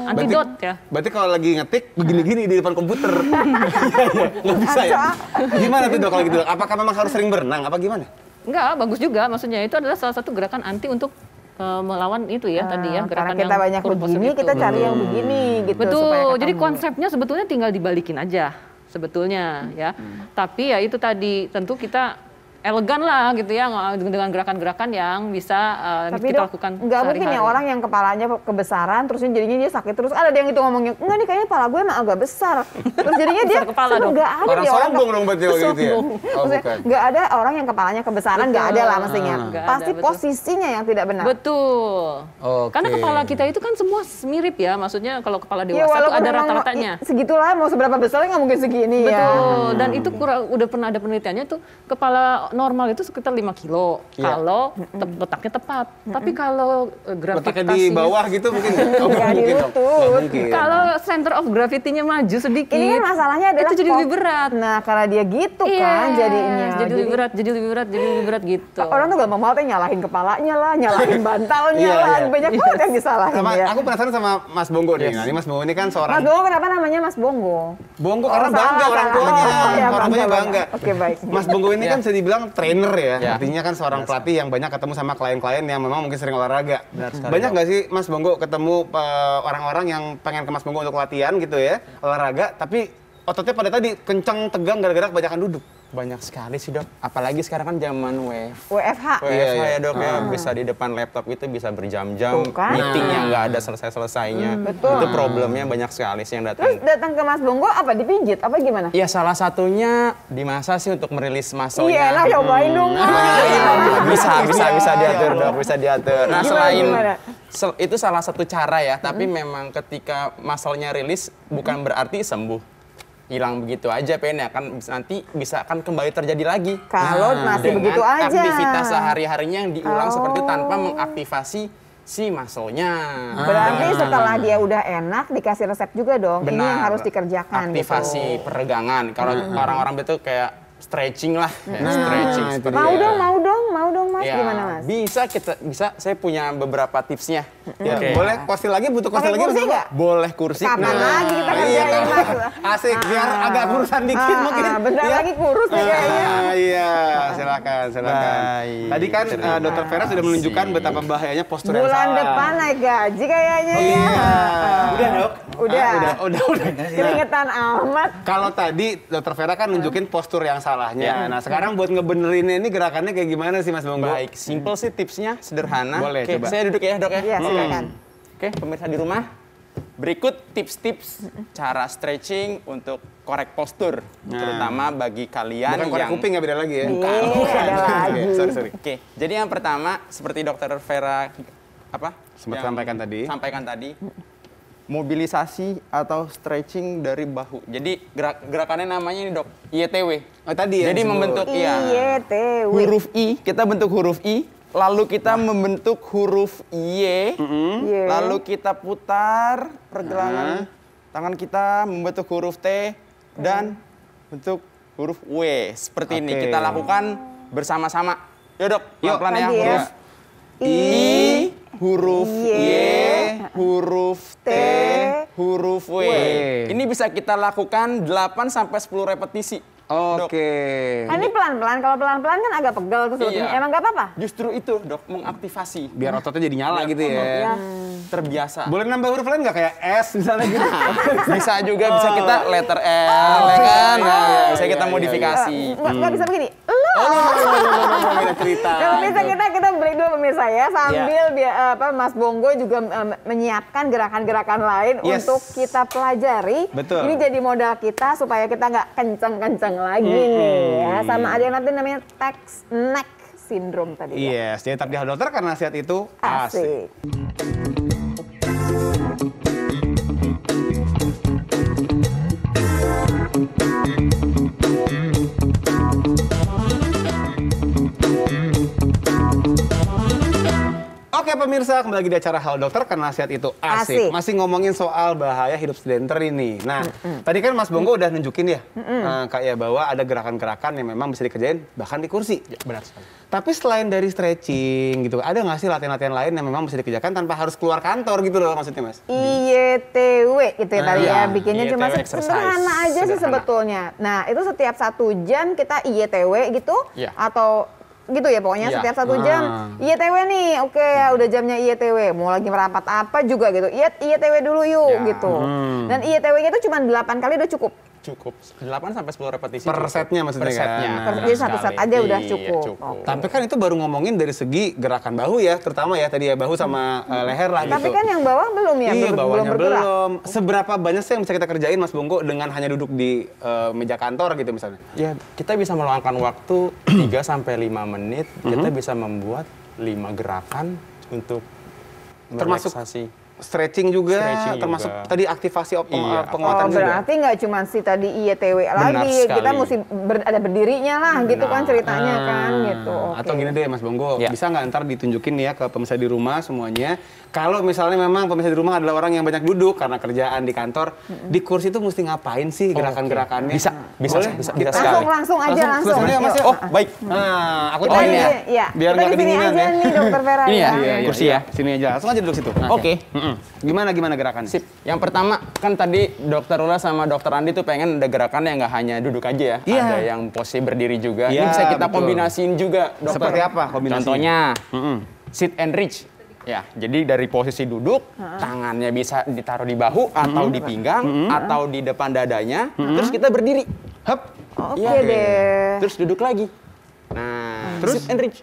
Antidot ya. Berarti kalau lagi ngetik begini-gini di depan komputer. Nggak bisa ya? Gimana tuh dok kalau gitu? Apakah memang harus sering berenang? Apa gimana? Enggak, bagus juga. Maksudnya itu adalah salah satu gerakan anti untuk melawan itu ya tadi ya. Karena Gerakan kita yang banyak poor posture begini, itu. kita cari yang begini gitu. supaya Betul. Jadi ketemu. konsepnya sebetulnya tinggal dibalikin aja sebetulnya ya. Tapi ya itu tadi tentu kita elegan lah gitu ya dengan gerakan-gerakan yang bisa Tapi kita dok, lakukan nggak mungkin ya sehari-hari. orang yang kepalanya kebesaran terus jadinya dia sakit terus. Ada yang itu ngomongnya, enggak nih kayaknya kepala gue emang agak besar. Terus jadinya dia Besar kepala dong. nggak ada Orang dia orang sombong dong berarti kalau gitu ya? Oh Maksudnya, bukan. nggak ada orang yang kepalanya kebesaran, nggak ada lah mestinya. Nggak ada, Pasti betul. posisinya yang tidak benar. Betul. Oke. Karena kepala kita itu kan semua mirip ya. Maksudnya kalau kepala Ya, dewasa tuh walaupun ada memang rata-ratanya. segitulah, mau seberapa besar nggak mungkin segini ya. Betul. Dan itu udah pernah ada penelitiannya tuh kepala normal itu sekitar 5 kilo Iya. kalau letaknya tepat. Tapi kalau Letaknya gravitasi di bawah gitu mungkin nggak? Oh, Nggak mungkin dong. dilutut. Nggak mungkin. kalau center of gravity-nya maju sedikit, Ini kan masalahnya adalah itu jadi kok- lebih berat. Nah, karena dia gitu Iya, kan jadinya. jadi lebih berat, jadi lebih berat, jadi lebih berat gitu. Orang tuh gampang banget ya nyalahin kepalanya lah, nyalahin bantalnya Iya, lah, iya. banyak banget yang disalahin Sama, ya. aku penasaran sama Mas Bonggo nih. Nah, ini Mas Bonggo ini kan Mas seorang Bonggo kenapa namanya Mas Bonggo? Bonggo karena salah, bangga orang salah. tuanya. Oh, ya, Orang tuanya bangga. bangga. Oke, baik. Mas Bonggo ini kan bisa dibilang trainer ya. Ya. Artinya kan seorang pelatih yang banyak ketemu sama klien-klien yang memang mungkin sering olahraga. Benar sekali, Banyak Dok. nggak sih Mas Bonggo ketemu orang-orang yang pengen ke Mas Bonggo untuk latihan gitu ya, olahraga, tapi ototnya pada tadi kencang tegang gara-gara kebanyakan duduk. Banyak sekali sih dok. Apalagi sekarang kan zaman WFH. WFH Iya, iya. ya dok ya. Bisa di depan laptop itu bisa berjam-jam. Tuh kan. Meeting yang nggak ada selesai-selesainya. betul. Itu problemnya banyak sekali sih yang Terus datang. datang ke Mas Bonggo apa dipijit apa gimana? Ya salah satunya dimasah sih untuk merilis muscle-nya. Iya, lah cobain dong. Bisa diatur dok, bisa diatur. Nah Gimana, selain gimana? itu salah satu cara ya, tapi memang ketika muscle-nya rilis bukan berarti sembuh. Hilang begitu aja pennya kan nanti bisa akan kembali terjadi lagi. Kalau masih Dengan begitu aja. aktivitas sehari-harinya yang diulang seperti itu tanpa Oh. mengaktifasi si muscle-nya. Berarti setelah dia udah enak dikasih resep juga dong. Ini Benar. yang harus dikerjakan Aktivasi gitu. peregangan. Kalau orang-orang itu kayak stretching lah. Nah, itu seperti Mau ya. dong Mas, Ya, gimana Mas? Bisa, saya punya beberapa tipsnya. Ya, Oke. boleh kursi lagi, butuh kursi Pakai lagi kursi Mas Bonggo? nggak? Boleh kursi. Kapan Nah, lagi kita Iya, kerjain Mas? asik, biar agak kurusan dikit mungkin. Bentar Ya. lagi kurus nih kayaknya. Iya, silakan. Baik. Tadi kan Dokter Vera sudah menunjukkan betapa bahayanya postur yang Bulan salah. depan naik gaji kayaknya ya. Iya. Udah, Dok? Udah. Udah. Keringetan amat. Kalau tadi Dokter Vera kan nunjukin postur yang salahnya. Nah, sekarang buat ngebenerinnya ini gerakannya kayak gimana sih Mas Bonggo? Baik, simple sih tipsnya, sederhana. Boleh, Oke, coba. saya duduk ya dok ya. Iya, silakan. Oke, pemirsa di rumah. Berikut tips-tips cara stretching untuk korek postur. Terutama bagi kalian Bukan korek yang... kuping ya, beda lagi ya? Iya, ada lagi. Sorry. Oke, jadi yang pertama seperti Dokter Vera Sempat yang sampaikan tadi. Mobilisasi atau stretching dari bahu. Jadi gerakannya namanya ini dok, IETW. Oh, tadi ya Jadi disebut. membentuk ya IETW. huruf I, kita bentuk huruf I, lalu kita membentuk huruf Y, Iya. lalu kita putar pergelangan tangan kita membentuk huruf T dan bentuk huruf W. Seperti ini Oke. kita lakukan bersama-sama. Yuk dok, Yuk, pelan-pelan ya. lagi ya. Huruf I, huruf Y, Y, huruf T, T, huruf W. Ini bisa kita lakukan 8 sampai 10 repetisi. Dok. Oke. Ini pelan-pelan, kalau pelan-pelan kan agak pegel tuh sebetulnya. Iya. Emang nggak apa-apa? Justru itu, dok, mengaktifasi. Biar ototnya jadi nyala gitu ya. Ya. Terbiasa. Boleh nambah huruf lain nggak kayak S misalnya gitu? Bisa juga, bisa kita letter L, ya kan? Nah, bisa kita modifikasi. Nggak bisa begini. Beda cerita. Ya, pemirsa kita break dulu pemirsa ya sambil Mas Bonggo juga menyiapkan gerakan-gerakan lain Yes. untuk kita pelajari. Betul. Ini jadi modal kita supaya kita nggak kenceng-kenceng lagi nih ya. Sama ada yang nanti namanya text neck syndrome tadi ya. Yes, jadi tetap di Halo Dokter karena sehat itu asik. Asik. Oke pemirsa, kembali lagi di acara Halo Dokter karena sehat itu asik. Asik. Masih ngomongin soal bahaya hidup sedenter ini. Nah, tadi kan Mas Bonggo udah nunjukin ya, kayak bahwa ada gerakan-gerakan yang memang bisa dikerjain bahkan di kursi. Ya, benar sekali. Tapi selain dari stretching gitu, ada nggak sih latihan-latihan lain yang memang bisa dikerjakan tanpa harus keluar kantor gitu loh maksudnya Mas? IETW gitu ya tadi Iya, ya, bikinnya cuma IETW exercise. sederhana aja sih Sederhana. sebetulnya. Nah itu setiap 1 jam kita IETW gitu Iya. atau gitu ya pokoknya Iya. setiap 1 jam IETW nih, oke ya udah jamnya IETW, mau lagi merapat apa juga gitu, IETW dulu yuk Ya. gitu. Dan IETW-nya itu cuma 8 kali udah cukup. Cukup 8 sampai 10 repetisi. Per cukup. setnya maksudnya Per kan? setnya. Nah. Jadi satu set aja udah Iya, cukup. cukup. Tapi kan itu baru ngomongin dari segi gerakan bahu ya, terutama ya tadi ya bahu sama leher lah Tapi gitu. kan yang bawah belum ya, Iya, belum bawahnya bergerak. belum. Seberapa banyak sih yang bisa kita kerjain Mas Bonggo dengan hanya duduk di meja kantor gitu misalnya? Ya, kita bisa meluangkan waktu 3 sampai 5 menit. Kita bisa membuat 5 gerakan untuk Termasuk merelaksasi. Stretching juga, Stretching termasuk juga. tadi aktivasi Iya. penguatan Oh, juga. berarti nggak cuma si tadi IETW lagi, sekali. kita mesti ada berdirinya lah gitu kan ceritanya kan gitu. Atau Oke. gini deh Mas Bonggo, Ya. bisa nggak ntar ditunjukin nih ya ke pemirsa di rumah semuanya. Kalau misalnya memang pemirsa di rumah adalah orang yang banyak duduk karena kerjaan di kantor, di kursi itu mesti ngapain sih gerakan-gerakannya? Bisa Boleh? bisa Kita- sekali. Langsung aja langsung. Langsung ya, Mas, ya? Yuk. Oh, baik. Nah, aku Kita tahu di ini ya. sini, ya. Biar Kita nggak di sini kedinginan aja ya. nih Dokter Vera Ini ya? Iya, Kursi ya? Sini aja, langsung aja duduk situ. Nah, Oke. Gimana gerakannya? Sip. Yang pertama kan tadi Dokter Lula sama Dokter Andi tuh pengen ada gerakan yang nggak hanya duduk aja ya. Iya. Ada yang posisi berdiri juga. Iya, Ini bisa kita betul. kombinasiin juga, Dokter. Seperti apa kombinasinya? Contohnya sit and reach. Ya, jadi dari posisi duduk, tangannya bisa ditaruh di bahu atau di pinggang atau di depan dadanya, terus kita berdiri. Hup. Oke Iya. deh. Terus duduk lagi. Nah, terus sit and reach.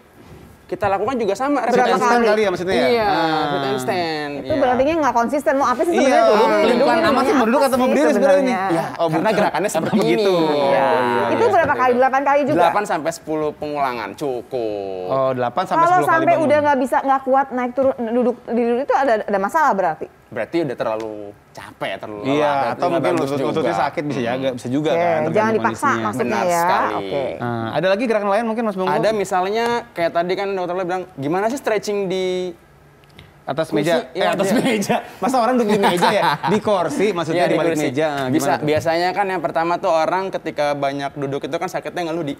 Kita lakukan juga sama. Berapa Sit and stand kali? kali ya maksudnya ya? Iya, Ah. sit and stand. Itu Iya. berarti nggak konsisten, mau apa sih Iya, sebenarnya tuh? pelan-pelan amat sih, mau duduk atau mau berdiri sebenarnya ini? Ya, karena gerakannya seperti begitu. ini. Iya, Itu berapa kali? 8 kali juga? 8 sampai 10 pengulangan cukup. Oh, 8 sampai 10 Kalau kali sampai bangun. udah nggak kuat naik turun duduk itu ada masalah berarti. Berarti udah terlalu capek, terlalu Iya, lelah, atau nggak mungkin bagus lututnya juga. sakit bisa juga Oke, kan. jangan tergantung dipaksa kondisinya. maksudnya Benar ya. sekali. Oke. Ada lagi gerakan lain mungkin Mas Bonggo? Ada misalnya kayak tadi kan dokter Lula bilang gimana sih stretching di Atas Kursi, meja, iya, atas iya. meja. Masa orang duduk di meja ya? Di kursi, maksudnya Iya, di balik kursi. meja. Bisa. Gimana tuh? Biasanya kan yang pertama tuh orang ketika banyak duduk itu kan sakitnya ngeluh di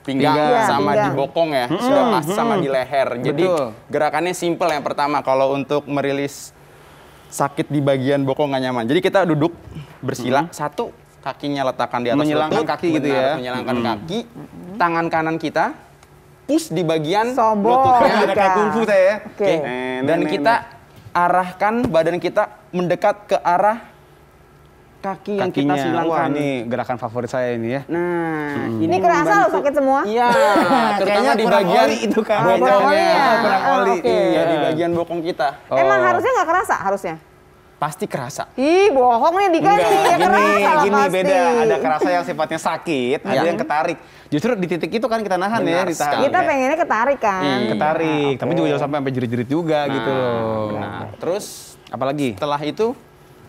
pinggang Pinggang. sama Pinggang. di bokong ya. Sudah pasti sama di leher. Jadi Betul. gerakannya simple yang pertama kalau untuk merilis sakit di bagian bokong nggak nyaman. Jadi kita duduk bersila, satu kakinya letakkan di atas Menyilangkan lutut, kaki gitu ya. Menyilangkan kaki. Tangan kanan kita push di bagian Sombong. lututnya. Ada kayak kungfu saya ya. Oke. Oke. Dan kita arahkan badan kita mendekat ke arah kaki yang kita Kakinya. silangkan. Wah, ini gerakan favorit saya ini ya. Nah, Ini kerasa loh sakit semua? Iya, terutama Kayaknya di kurang bagian oli itu kan. kurang oli bokongnya. ya. Kurang Ah, oli. oke. Iya, di bagian bokong kita. Emang harusnya nggak kerasa harusnya? Pasti kerasa. Ih, bohong nih Dika nih, ya gini, kerasa lah gini pasti. beda. Ada kerasa yang sifatnya sakit, ada Iya. yang ketarik. Justru di titik itu kan kita nahan ya, Benar ditahan. sekali. Kita pengennya ketarik kan. Iya. Ketarik, tapi juga jangan sampai jerit-jerit juga gitu loh. Nah, terus Apalagi? setelah itu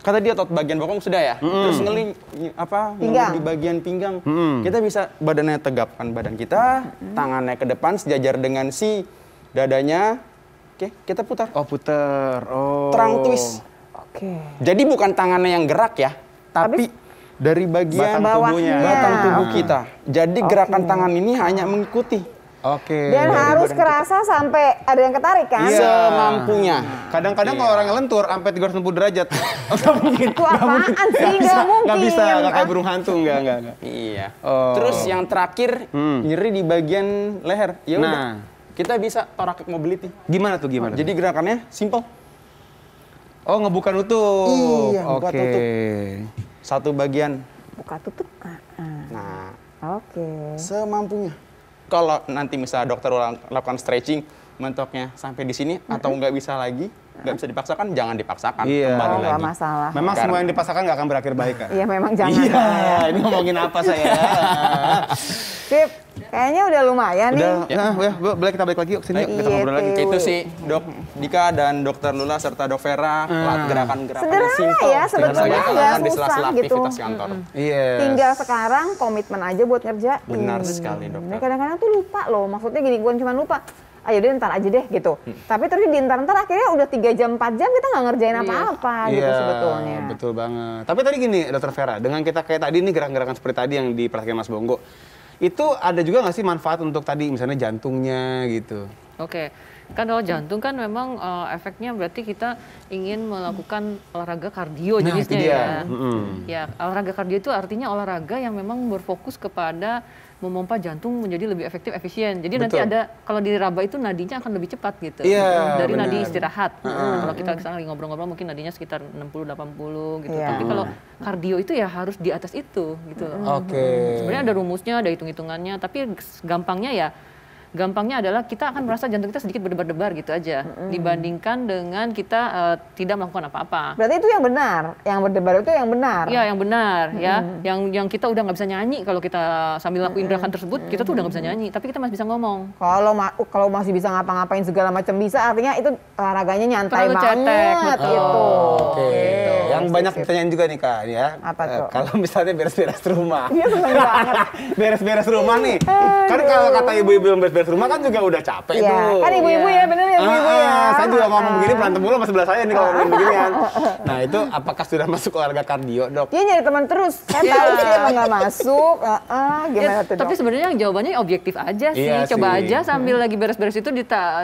kata dia otot bagian bokong sudah ya. Terus ngeling Pinggang. di bagian pinggang. Kita bisa badannya tegapkan badan kita, tangannya ke depan sejajar dengan si dadanya. Oke, kita putar. Oh puter, oh. Terang twist. Oke. Jadi bukan tangannya yang gerak ya, tapi dari bagian Batang tubuhnya. batang tubuh kita. Jadi gerakan tangan ini hanya mengikuti Oke. Dan harus kerasa sampai ada yang ketarik kan? Iya. semampunya. Kadang-kadang kalau orang lentur sampai 360 derajat. Nggak mungkin. Itu apaan sih? Nggak mungkin. Nggak bisa, nggak kayak Ah. burung hantu, nggak. Iya. Oh. Terus yang terakhir nyeri di bagian leher. Ya udah. Nah. Kita bisa thoracic mobility. Gimana tuh, gimana? Jadi gerakannya simple. oh ngebuka nutup. Iya, buka Oke. tutup. Satu bagian. Buka tutup. Nah, Oke. semampunya. Kalau nanti misalnya dokter lakukan stretching, mentoknya sampai di sini atau nggak bisa lagi, nggak bisa dipaksakan, jangan dipaksakan. Iya. Kembali Oh, nggak lagi. masalah. Memang Karena- semua yang dipaksakan nggak akan berakhir baik kan? Iya memang jangan. Iya, ini ngomongin apa saya? Sip, kayaknya udah lumayan nih. Udah, nah, ya, boleh kita balik lagi yuk sini, yuk, kita Iya, ngobrol lagi. tuh. Itu sih Dok Dika dan Dokter Lula serta Dok Vera gerakan-gerakan Sederhana simple. ya, sebetulnya Bisa nggak dilakukan di sela-sela susah gitu. aktivitas kantor. Iya. Tinggal sekarang komitmen aja buat ngerjain. Benar sekali, dokter. Nah, kadang-kadang tuh lupa loh, maksudnya gini, bukan cuma lupa. Ayo deh ntar aja deh gitu. Tapi terus di ntar akhirnya udah 3 jam 4 jam kita nggak ngerjain apa-apa gitu Iya, sebetulnya. betul banget. Tapi tadi gini, Dokter Vera, dengan kita kayak tadi nih gerakan-gerakan seperti tadi yang diperhatikan Mas Bonggo, itu ada juga nggak sih manfaat untuk tadi misalnya jantungnya gitu? Oke, kan kalau jantung kan memang efeknya berarti kita ingin melakukan olahraga kardio Nah, jenisnya itu dia. ya. Mm-mm. Ya, olahraga kardio itu artinya olahraga yang memang berfokus kepada memompa jantung menjadi lebih efektif, efisien. Jadi nanti Betul. ada kalau diraba itu nadinya akan lebih cepat gitu. Iya, Dari benar. nadi istirahat. Kalau kita misalnya lagi ngobrol-ngobrol mungkin nadinya sekitar 60-80 gitu. Iya. Tapi kalau kardio itu ya harus di atas itu gitu loh. Oke. Sebenarnya ada rumusnya, ada hitung-hitungannya, tapi gampangnya adalah kita akan merasa jantung kita sedikit berdebar-debar gitu aja dibandingkan dengan kita tidak melakukan apa-apa. Berarti itu yang benar, yang berdebar itu yang benar. Iya yang benar ya, yang kita udah nggak bisa nyanyi kalau kita sambil lakuin gerakan tersebut kita tuh udah nggak bisa nyanyi, tapi kita masih bisa ngomong. Kalau masih bisa ngapa-ngapain segala macam bisa, artinya itu olahraganya nyantai Terlalu banget cetek, betul. gitu. Oke. Yang banyak ditanyain juga nih Kak ya. Apa tuh? Kalau misalnya beres-beres rumah. Dia seneng banget. Beres-beres rumah nih. Kan kalau kata ibu-ibu yang beres-beres rumah kan juga udah capek Iya, tuh. kan ibu-ibu ya, bener ya ibu-ibu ya. Saya juga ngomong begini berantem mulu sama sebelah saya nih kalau ngomong beginian. Nah itu apakah sudah masuk olahraga kardio dok? Dia nyari teman terus. Saya tahu sih emang nggak masuk. Gimana Ya, tuh tapi dok? sebenarnya jawabannya objektif aja sih. Iya Coba sih. aja sambil lagi beres-beres itu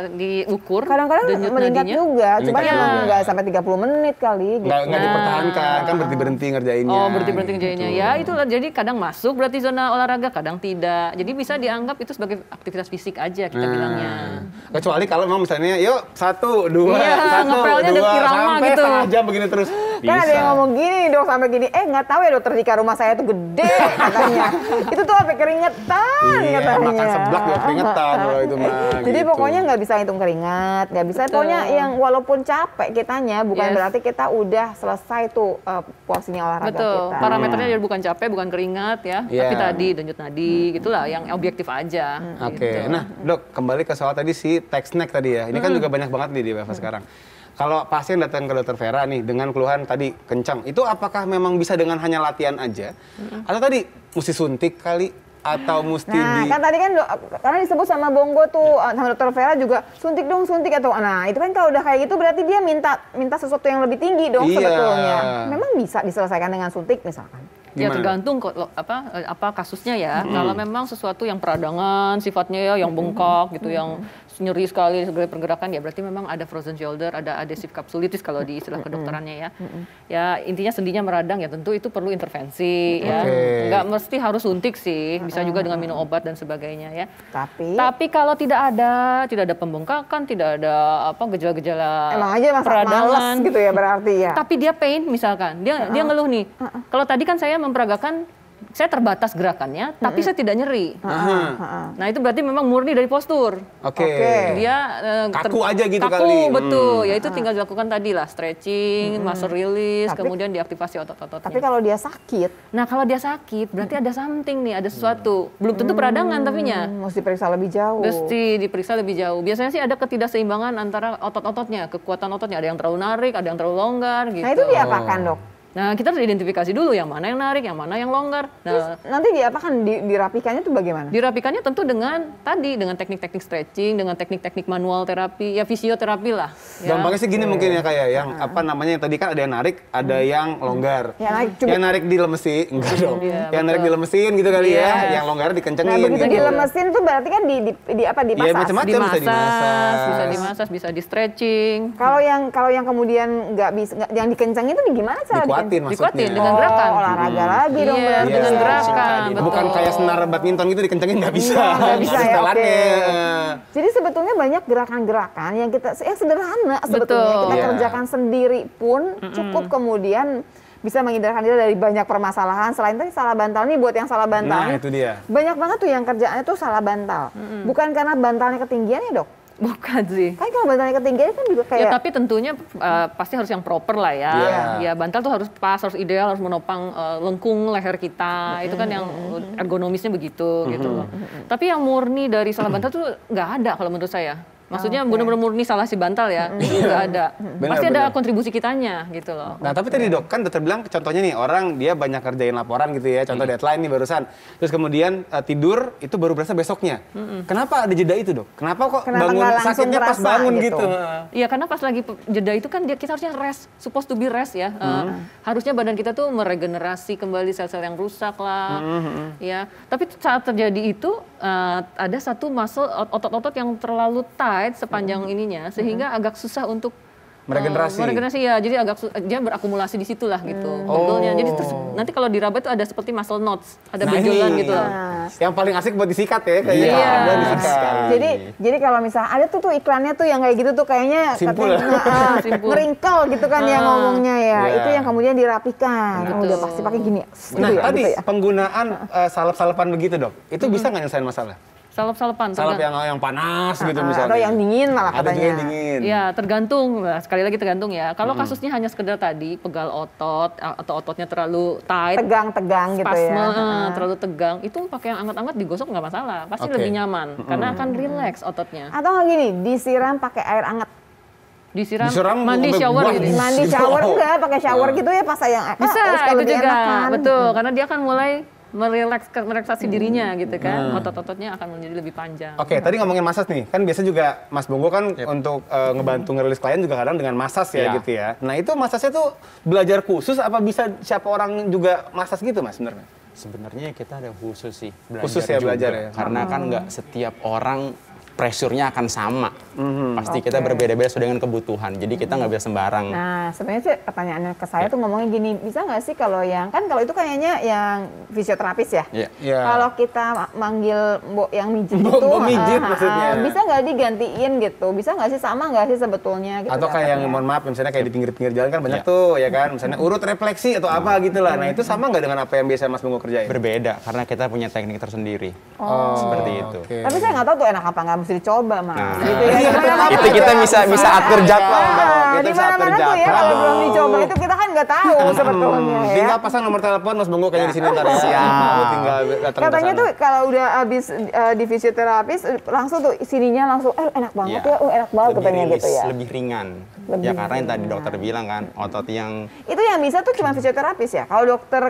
diukur. Kadang-kadang denyut meningkat nadinya. juga, cuman Meningkat emang juga. nggak sampai 30 menit kali gitu. Nggak dipertahankan, kan berhenti-berhenti ngerjainnya. Oh, berhenti-berhenti gitu. ngerjainnya. Ya, itulah jadi kadang masuk berarti zona olahraga, kadang tidak. Jadi bisa dianggap itu sebagai aktivitas fisik aja kita bilangnya. Kecuali kalau memang misalnya, yuk 1, 2, Iya, 1, ngepelnya 2, ada irama sampai gitu. setengah jam begini terus. Kan ada yang ngomong gini dok, sampai gini, nggak tahu ya dokter Dika rumah saya tuh gede katanya. Itu tuh sampai keringetan Iya, katanya. makan seblak juga keringetan kalau itu mah. Jadi gitu. pokoknya nggak bisa hitung keringat, nggak bisa. Betul. Pokoknya yang walaupun capek kitanya, bukan Yes. berarti kita udah selesai tuh porsinya olahraga Betul. kita. Parameternya dia bukan capek, bukan keringat ya. Iya. Tapi tadi denyut nadi gitulah yang objektif aja. Oke, gitu. nah dok kembali ke soal tadi si tech snack tadi ya. Ini kan juga banyak banget nih di WFH sekarang. Kalau pasien datang ke dokter Vera nih dengan keluhan tadi kencang, itu apakah memang bisa dengan hanya latihan aja? Atau tadi mesti suntik kali? atau mesti Nah, kan tadi kan karena disebut sama Bonggo tuh sama Dokter Vera juga suntik dong suntik atau nah itu kan kalau udah kayak gitu berarti dia minta sesuatu yang lebih tinggi dong Iya. sebetulnya. Memang bisa diselesaikan dengan suntik misalkan. Ya Gimana? tergantung apa kasusnya ya. Kalau memang sesuatu yang peradangan sifatnya ya yang bengkak gitu, yang nyeri sekali segala pergerakan ya berarti memang ada frozen shoulder, ada adhesive capsulitis kalau di istilah kedokterannya ya. Ya intinya sendinya meradang ya tentu itu perlu intervensi ya. Nggak mesti harus suntik sih, bisa juga dengan minum obat dan sebagainya ya. Tapi kalau tidak ada pembengkakan, tidak ada gejala-gejala Emang aja males peradangan gitu ya berarti ya. tapi dia pain misalkan, dia ngeluh nih. Kalau tadi kan saya memperagakan, saya terbatas gerakannya, tapi saya tidak nyeri. Nah itu berarti memang murni dari postur. Oke. Dia Kaku aja gitu kaku, kali. betul. Ya itu tinggal dilakukan tadi lah, stretching, muscle release, kemudian diaktifasi otot-ototnya. Tapi kalau dia sakit, Nah kalau dia sakit, berarti ada something nih, ada sesuatu. Belum tentu peradangan tapinya. mesti periksa lebih jauh. Mesti diperiksa lebih jauh. Biasanya sih ada ketidakseimbangan antara otot-ototnya, kekuatan ototnya. Ada yang terlalu narik, ada yang terlalu longgar gitu. Nah itu diapakan dok? Nah, kita harus identifikasi dulu yang mana yang narik, yang mana yang longgar. Nah, Nanti diapakan? Dirapikannya tuh bagaimana? dirapikannya tentu dengan teknik-teknik stretching, dengan teknik-teknik manual terapi, ya fisioterapi lah. Ya. Gampangnya sih gini mungkin ya kayak yang apa namanya yang tadi kan ada yang narik, ada yang longgar. Ya, narik cubit. Yang narik dilemesin, enggak dong. Iya, Yang narik betul. dilemesin gitu kali Iya. ya, yang longgar dikencengin Nah begitu gitu. dilemesin tuh berarti kan Iya dipasas. macam-macam bisa bisa dimasas. dimasas, bisa di stretching. Kalau yang kemudian nggak bisa, yang dikencengin itu gimana cara Dikuatin maksudnya. Dikuatin dengan gerakan. olahraga lagi dong Iya, berarti. dengan Iya. gerakan. Bukan betul. kayak senar badminton gitu dikencengin nggak bisa. Nggak bisa ya, oke. Setelannya. Jadi sebetulnya banyak gerakan-gerakan yang kita sederhana sebetulnya Betul. kita Iya. kerjakan sendiri pun cukup kemudian bisa menghindarkan diri dari banyak permasalahan. Selain tadi salah bantal nih buat yang salah bantal. Nah, itu dia. Banyak banget tuh yang kerjaannya tuh salah bantal. Bukan karena bantalnya ketinggian ya dok? Bukan sih. Kan kalau bantalnya ketinggian kan juga Ya kayak tapi tentunya pasti harus yang proper lah ya. Iya. Ya bantal tuh harus pas, harus ideal, harus menopang lengkung leher kita. Itu kan yang ergonomisnya begitu gitu loh. Tapi yang murni dari salah bantal tuh nggak ada kalau menurut saya. Maksudnya benar-benar murni salah si bantal ya, itu nggak ada. Pasti ada kontribusi kitanya gitu loh. Nah tapi tadi dok, kan dokter bilang contohnya nih orang dia banyak kerjain laporan gitu ya, contoh deadline nih barusan. Terus kemudian tidur itu baru berasa besoknya. Kenapa ada jeda itu dok? Kenapa Kenapa bangun nggak langsung sakitnya pas kerasa bangun gitu? gitu? Iya karena pas lagi jeda itu kan kita harusnya rest, supposed to be rest ya. Harusnya badan kita tuh meregenerasi kembali sel-sel yang rusak lah. Ya, tapi saat terjadi itu ada satu muscle otot-otot yang terlalu tight sepanjang ininya sehingga agak susah untuk Meregenerasi. meregenerasi ya. Jadi dia berakumulasi di situlah gitu. Pegolnya. Jadi terus nanti kalau diraba itu ada seperti muscle knots, ada Nah, benjolan ini. gitu loh. Yang paling asik buat disikat ya kayaknya. Iya. Ada disikat. jadi kalau misalnya ada tuh iklannya tuh yang kayak gitu tuh kayaknya Simpul. Simpul. ngeringkel gitu kan ya ngomongnya ya. Iya. Itu yang kemudian dirapikan. Oh, Betul. udah pasti pakai gini. Nah Gitu ya, tadi gitu ya. penggunaan salep-salepan begitu dok, itu bisa nggak nyelesain masalah? Salep-salepan. Salep yang panas gitu misalnya. Atau yang dingin malah Ada juga katanya. yang dingin. Ya tergantung, nah, sekali lagi tergantung ya. Kalau kasusnya hanya sekedar tadi pegal otot atau ototnya terlalu tight, Tegang-tegang gitu spasme, ya. terlalu tegang, itu pakai yang anget-anget digosok nggak masalah, pasti Oke. lebih nyaman karena akan relax ototnya. Atau nggak gini, disiram pakai air hangat. Disiram mandi sampai shower buang. gitu. Mandi shower enggak, pakai shower gitu ya pas yang Bisa supaya itu lebih juga, enak kan. betul, karena dia akan mulai merelaksasi dirinya gitu kan, otot-ototnya akan menjadi lebih panjang. Oke, tadi ngomongin masas nih, kan biasa juga Mas Bonggo kan untuk ngebantu ngerilis klien juga kadang dengan masas ya Iya. gitu ya. Nah itu masasnya tuh belajar khusus apa bisa siapa orang juga masas gitu Mas sebenarnya? Sebenarnya kita ada khusus sih belajar Khusus ya, juga. belajar ya? Karena kan nggak setiap orang pressure-nya akan sama. Pasti kita berbeda-beda sesuai dengan kebutuhan. Jadi kita nggak bisa sembarang. Nah, sebenarnya sih pertanyaannya ke saya tuh ngomongnya gini, bisa nggak sih kalau yang, kan kalau itu kayaknya yang fisioterapis ya? Iya. Iya. Kalau kita manggil mbok yang mijit Mbok itu, mijit maksudnya. bisa nggak digantiin gitu? Bisa nggak sih, sama nggak sih sebetulnya? Gitu, Atau kayak yang dapatnya? mohon maaf misalnya kayak di pinggir-pinggir jalan kan banyak tuh ya kan, misalnya urut refleksi atau apa gitu lah. Nah itu sama nggak dengan apa yang biasa Mas Bonggo kerjain? Berbeda karena kita punya teknik tersendiri. Seperti itu. Oke. Tapi saya nggak tahu tuh enak apa, nggak mesti dicoba mah. Nah, Gitu ya. itu kita bisa atur jadwal. Nah, Kita di bisa atur mana-mana tuh ya jadwal. kalau belum dicoba itu kita kan nggak tahu sebetulnya ya. Tinggal pasang nomor telepon Mas Bonggo kayaknya di sini ntar ya. Siap. Tinggal datang Katanya ke sana. tuh kalau udah habis di fisioterapis langsung tuh sininya langsung enak banget Iya. ya, enak banget Lebih katanya rilis, gitu ya. lebih ringan. Ya karena yang tadi dokter bilang kan, otot yang Itu yang bisa tuh cuma fisioterapis ya. Kalau dokter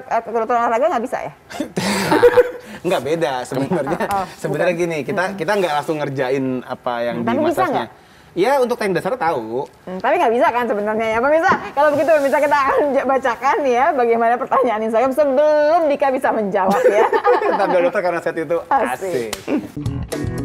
olahraga nggak bisa ya? Enggak beda sebenarnya. Sebenarnya gini, kita nggak langsung ngerjain apa yang di Tapi bisa masasnya. Ya untuk teknik dasar tahu. Tapi nggak bisa kan sebenarnya ya pemirsa. Kalau begitu pemirsa kita akan bacakan ya bagaimana pertanyaan Instagram sebelum Dika bisa menjawab ya. Tetap dokter karena set itu Asik. asik.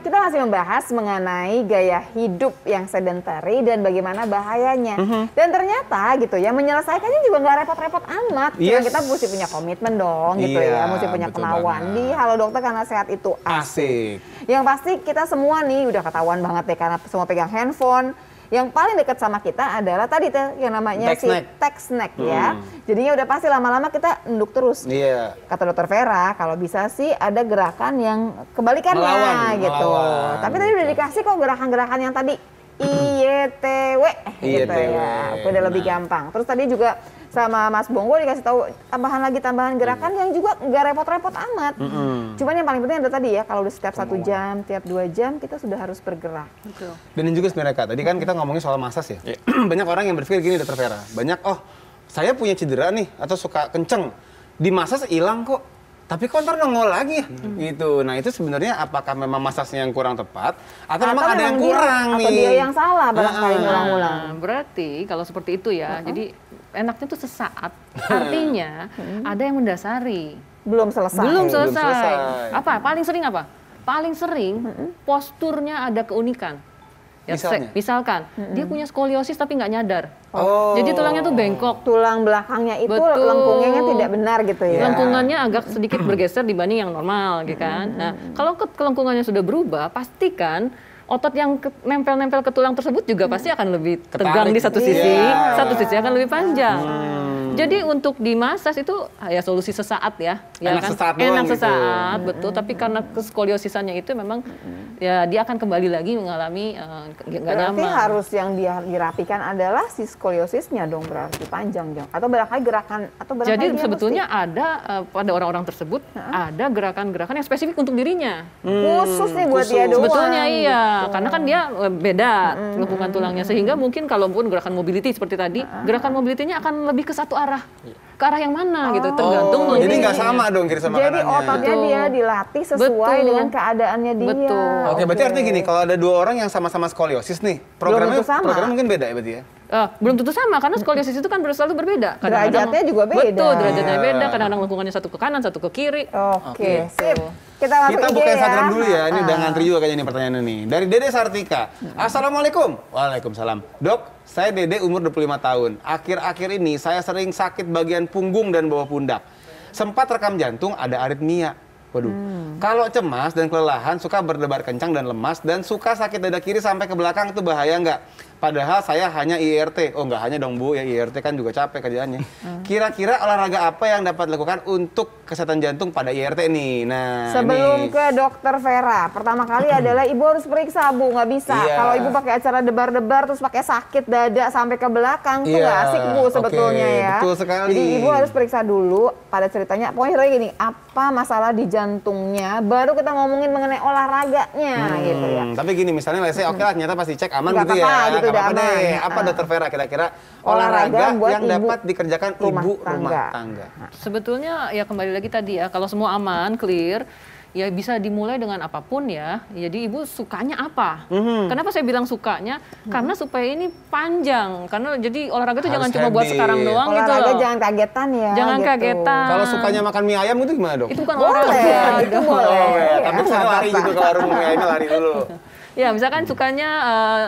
Kita masih membahas mengenai gaya hidup yang sedentary dan bagaimana bahayanya. Dan ternyata gitu ya, menyelesaikannya juga nggak repot-repot amat. Cuma Yes. kita mesti punya komitmen dong gitu Iya, ya, mesti punya betul kemauan. banget. Di Halo Dokter karena sehat itu Asik. Yang pasti kita semua nih udah ketahuan banget deh karena semua pegang handphone. Yang paling dekat sama kita adalah tadi tuh yang namanya Tech si snack. tech snack ya. Jadinya udah pasti lama-lama kita nunduk terus. Iya. Kata dokter Vera, kalau bisa sih ada gerakan yang kebalikannya Melawan, gitu. melawan. Tapi tadi udah dikasih kok gerakan-gerakan yang tadi IYTW gitu IYTW. ya. Udah lebih gampang. Terus tadi juga sama Mas Bonggo dikasih tahu tambahan gerakan yang juga nggak repot-repot amat. Cuman yang paling penting ada tadi ya, kalau udah setiap 1 jam, tiap 2 jam kita sudah harus bergerak. Betul. Dan ini juga sebenarnya Kak, tadi kan kita ngomongin soal masas ya. Banyak orang yang berpikir gini dokter Vera, banyak saya punya cedera nih atau suka kenceng, di masas hilang kok. Tapi kok ntar nongol lagi ya? Gitu. Nah itu sebenarnya apakah memang masasnya yang kurang tepat atau memang ada yang kurang nih? Atau dia yang salah barangkali ngulang-ngulang. Nah, berarti kalau seperti itu ya, jadi enaknya tuh sesaat. Artinya ada yang mendasari. Belum selesai. Belum selesai. selesai. Apa? Paling sering apa? Paling sering posturnya ada keunikan. Ya, Misalnya? misalkan dia punya skoliosis tapi nggak nyadar. Oh. Jadi tulangnya tuh bengkok. Tulang belakangnya itu Betul. lengkungnya tidak benar gitu ya. Lengkungannya agak sedikit bergeser dibanding yang normal, gitu kan. Nah, kalau kelengkungannya sudah berubah, pastikan otot yang nempel-nempel ke tulang tersebut juga pasti akan lebih tegang Ketarik. di satu sisi, Iya. satu sisi akan lebih panjang. Jadi untuk dimasas itu ya solusi sesaat ya. Enak kan? sesaat doang Enak gitu. sesaat, betul. Tapi karena skoliosisannya itu memang ya dia akan kembali lagi mengalami nggak Berarti nyaman. harus yang dia dirapikan adalah si skoliosisnya dong, berarti panjang dong. Atau barangkali gerakan atau barangkali Jadi dia sebetulnya ada pada orang-orang tersebut ada gerakan-gerakan yang spesifik untuk dirinya. khusus nih buat khusus. dia doang. Sebetulnya iya, gitu. karena kan dia beda lengkungan tulangnya sehingga mungkin kalaupun gerakan mobility seperti tadi, gerakan mobility-nya akan lebih ke satu arah. Ke arah yang mana gitu tergantung Oh, jadi mungkin. nggak sama dong kiri sama Jadi kanannya. ototnya Betul. dia dilatih sesuai Betul. dengan keadaannya dia. Betul. Oke, berarti artinya gini, kalau ada 2 orang yang sama-sama skoliosis nih, programnya tentu sama. programnya mungkin beda ya berarti ya? Belum tentu sama karena skoliosis itu kan selalu berbeda. Derajatnya juga beda. Betul, derajatnya Iya. beda. Kadang-kadang lengkungannya satu ke kanan, satu ke kiri. Oke, sip. Kita masuk Kita IG buka ya. Instagram dulu ya, ini udah ngantri juga kayaknya nih pertanyaannya nih. Dari Dede Sartika, Assalamualaikum. Waalaikumsalam. Dok, saya Dede umur 25 tahun. Akhir-akhir ini saya sering sakit bagian punggung dan bawah pundak. Sempat rekam jantung ada aritmia. Waduh, kalau cemas dan kelelahan suka berdebar kencang dan lemas dan suka sakit dada kiri sampai ke belakang itu bahaya nggak? Padahal saya hanya IRT. Oh nggak hanya dong Bu, ya IRT kan juga capek kerjaannya. Kira-kira olahraga apa yang dapat dilakukan untuk kesehatan jantung pada IRT nih? Nah, Sebelum nih. ke dokter Vera, pertama kali adalah ibu harus periksa Bu, nggak bisa. Iya. Kalau ibu pakai acara debar-debar terus pakai sakit dada sampai ke belakang tuh Iya, nggak asik Bu sebetulnya oke, ya. betul sekali. Jadi ibu harus periksa dulu pada ceritanya. Pokoknya ceritanya gini, apa masalah di jantungnya, baru kita ngomongin mengenai olahraganya gitu ya. Tapi gini misalnya, let's say oke lah ternyata pasti cek aman Nggak gitu ya. apa-apa, gitu, Nggak udah apa-apa deh. aman. Apa dokter Vera kira-kira Olahraga olahraga buat yang ibu dapat dikerjakan rumah ibu tangga. rumah tangga? Sebetulnya ya kembali lagi tadi ya, kalau semua aman, clear, ya bisa dimulai dengan apapun ya. Jadi ibu sukanya apa? Kenapa saya bilang sukanya? Karena supaya ini panjang. Karena jadi olahraga itu Harus jangan cuma buat habit. sekarang doang gitu Olahraga loh. jangan kagetan ya. Jangan gitu. kagetan. Kalau sukanya makan mie ayam itu gimana dok? Itu bukan Boleh, olahraga. itu boleh. Oh, ya. Iya, Tapi saya nggak lari apa-apa. gitu ke warung mie ayamnya lari dulu. Ya, misalkan sukanya